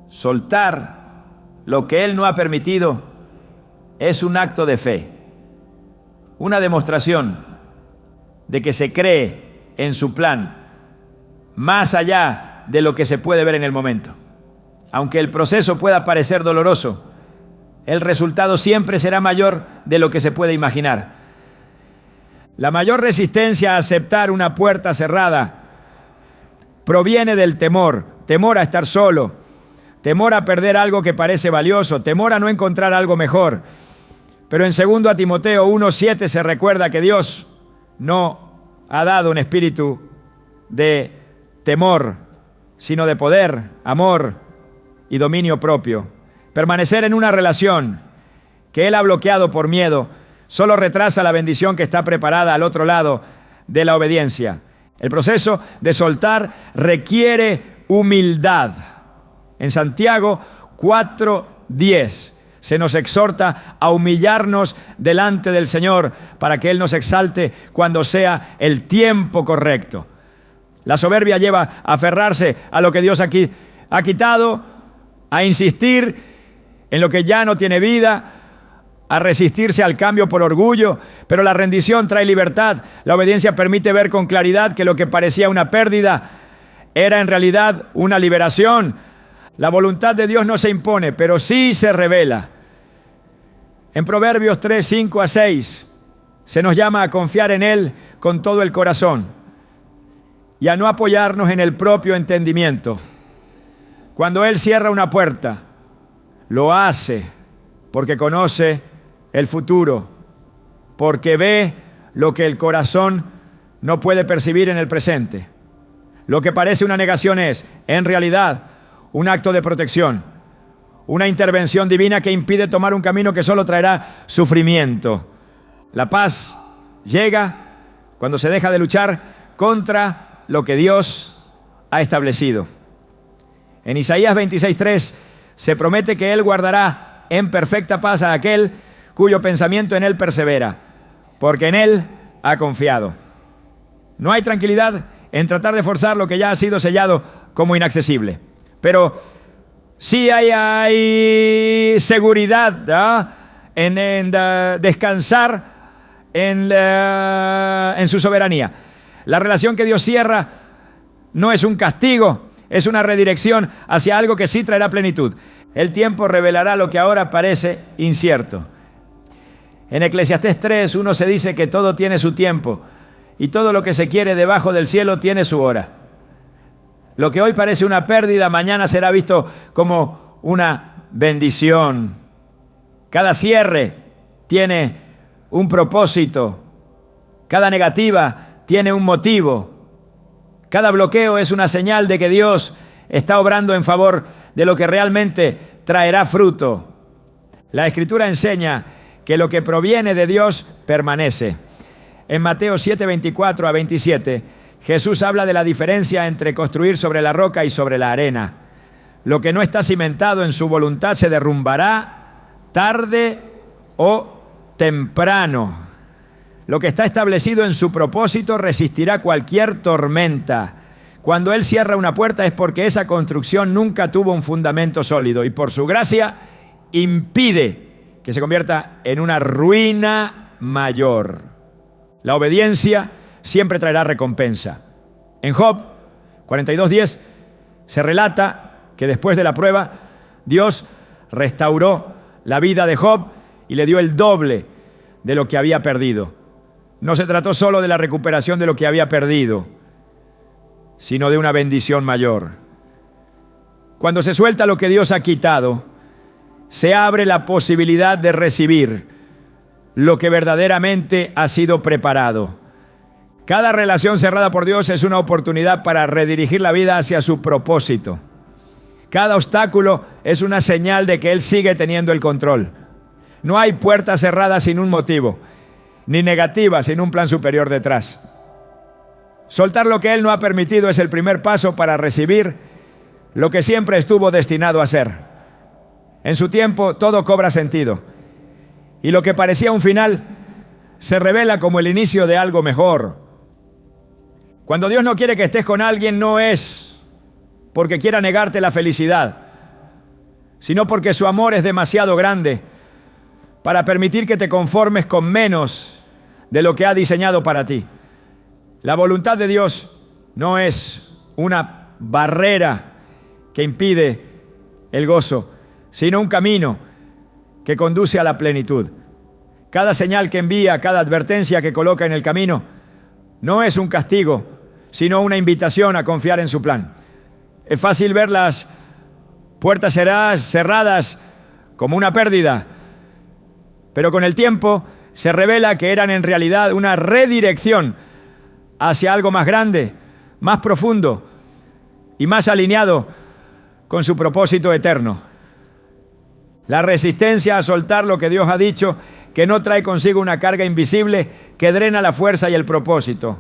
Soltar lo que Él no ha permitido es un acto de fe, una demostración de que se cree en su plan más allá de lo que se puede ver en el momento. Aunque el proceso pueda parecer doloroso, el resultado siempre será mayor de lo que se puede imaginar. La mayor resistencia a aceptar una puerta cerrada proviene del temor, temor a estar solo, temor a perder algo que parece valioso, temor a no encontrar algo mejor. Pero en 2 Timoteo 1:7 se recuerda que Dios no ha dado un espíritu de temor, sino de poder, amor y dominio propio. Permanecer en una relación que Él ha bloqueado por miedo solo retrasa la bendición que está preparada al otro lado de la obediencia. El proceso de soltar requiere humildad. En Santiago 4:10 se nos exhorta a humillarnos delante del Señor para que Él nos exalte cuando sea el tiempo correcto. La soberbia lleva a aferrarse a lo que Dios aquí ha quitado, a insistir en lo que ya no tiene vida, a resistirse al cambio por orgullo, pero la rendición trae libertad. La obediencia permite ver con claridad que lo que parecía una pérdida era en realidad una liberación. La voluntad de Dios no se impone, pero sí se revela. En Proverbios 3:5-6 se nos llama a confiar en Él con todo el corazón y a no apoyarnos en el propio entendimiento. Cuando Él cierra una puerta, lo hace porque conoce el futuro, porque ve lo que el corazón no puede percibir en el presente. Lo que parece una negación es, en realidad, un acto de protección, una intervención divina que impide tomar un camino que solo traerá sufrimiento. La paz llega cuando se deja de luchar contra lo que Dios ha establecido. En Isaías 26:3 se promete que Él guardará en perfecta paz a aquel cuyo pensamiento en Él persevera, porque en Él ha confiado. No hay tranquilidad en tratar de forzar lo que ya ha sido sellado como inaccesible, pero sí hay seguridad en descansar en su soberanía. La relación que Dios cierra no es un castigo, es una redirección hacia algo que sí traerá plenitud. El tiempo revelará lo que ahora parece incierto. En Eclesiastés 3:1 se dice que todo tiene su tiempo y todo lo que se quiere debajo del cielo tiene su hora. Lo que hoy parece una pérdida, mañana será visto como una bendición. Cada cierre tiene un propósito. Cada negativa tiene un motivo. Cada bloqueo es una señal de que Dios está obrando en favor de lo que realmente traerá fruto. La Escritura enseña que lo que proviene de Dios permanece. En Mateo 7:24-27, Jesús habla de la diferencia entre construir sobre la roca y sobre la arena. Lo que no está cimentado en su voluntad se derrumbará tarde o temprano. Lo que está establecido en su propósito resistirá cualquier tormenta. Cuando Él cierra una puerta es porque esa construcción nunca tuvo un fundamento sólido y por su gracia impide que se convierta en una ruina mayor. La obediencia siempre traerá recompensa. En Job 42:10 se relata que después de la prueba, Dios restauró la vida de Job y le dio el doble de lo que había perdido. No se trató solo de la recuperación de lo que había perdido, sino de una bendición mayor. Cuando se suelta lo que Dios ha quitado, se abre la posibilidad de recibir lo que verdaderamente ha sido preparado. Cada relación cerrada por Dios es una oportunidad para redirigir la vida hacia su propósito. Cada obstáculo es una señal de que Él sigue teniendo el control. No hay puerta cerrada sin un motivo, ni negativa sin un plan superior detrás. Soltar lo que Él no ha permitido es el primer paso para recibir lo que siempre estuvo destinado a ser. En su tiempo todo cobra sentido y lo que parecía un final se revela como el inicio de algo mejor. Cuando Dios no quiere que estés con alguien, no es porque quiera negarte la felicidad, sino porque su amor es demasiado grande para permitir que te conformes con menos de lo que ha diseñado para ti. La voluntad de Dios no es una barrera que impide el gozo, sino un camino que conduce a la plenitud. Cada señal que envía, cada advertencia que coloca en el camino, no es un castigo, sino una invitación a confiar en su plan. Es fácil ver las puertas cerradas como una pérdida, pero con el tiempo se revela que eran en realidad una redirección hacia algo más grande, más profundo y más alineado con su propósito eterno. La resistencia a soltar lo que Dios ha dicho, que no trae consigo una carga invisible que drena la fuerza y el propósito.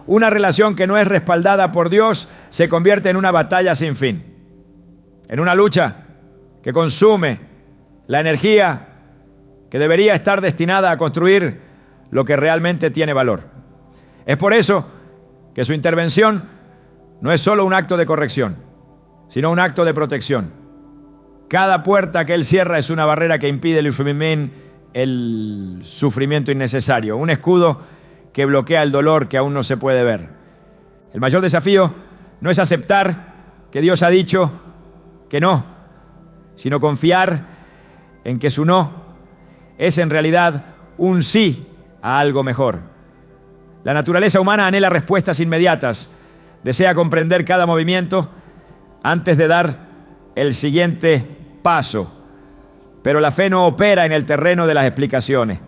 Una relación que no es respaldada por Dios se convierte en una batalla sin fin, en una lucha que consume la energía que debería estar destinada a construir lo que realmente tiene valor. Es por eso que su intervención no es solo un acto de corrección, sino un acto de protección. Cada puerta que Él cierra es una barrera que impide el sufrimiento innecesario, un escudo que bloquea el dolor que aún no se puede ver. El mayor desafío no es aceptar que Dios ha dicho que no, sino confiar en que su no es en realidad un sí a algo mejor. La naturaleza humana anhela respuestas inmediatas, desea comprender cada movimiento antes de dar el siguiente paso. Pero la fe no opera en el terreno de las explicaciones.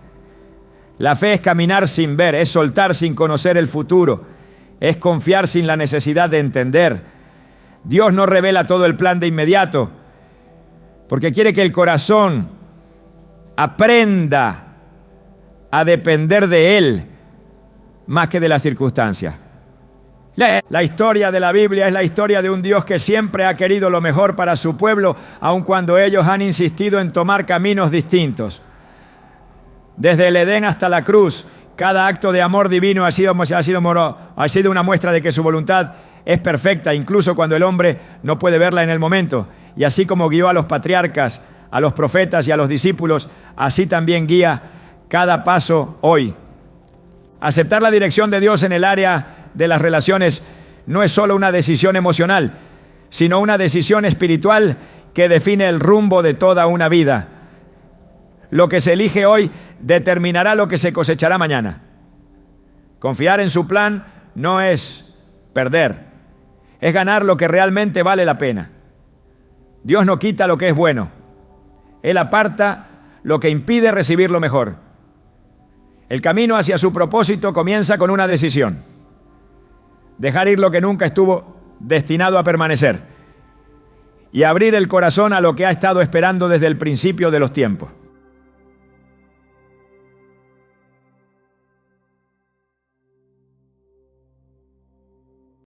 La fe es caminar sin ver, es soltar sin conocer el futuro, es confiar sin la necesidad de entender. Dios no revela todo el plan de inmediato, porque quiere que el corazón aprenda a depender de Él más que de las circunstancias. La historia de la Biblia es la historia de un Dios que siempre ha querido lo mejor para su pueblo, aun cuando ellos han insistido en tomar caminos distintos. Desde el Edén hasta la cruz, cada acto de amor divino ha sido una muestra de que su voluntad es perfecta, incluso cuando el hombre no puede verla en el momento. Y así como guió a los patriarcas, a los profetas y a los discípulos, así también guía cada paso hoy. Aceptar la dirección de Dios en el área de las relaciones no es solo una decisión emocional, sino una decisión espiritual que define el rumbo de toda una vida. Lo que se elige hoy determinará lo que se cosechará mañana. Confiar en su plan no es perder, es ganar lo que realmente vale la pena. Dios no quita lo que es bueno, Él aparta lo que impide recibir lo mejor. El camino hacia su propósito comienza con una decisión: dejar ir lo que nunca estuvo destinado a permanecer y abrir el corazón a lo que ha estado esperando desde el principio de los tiempos.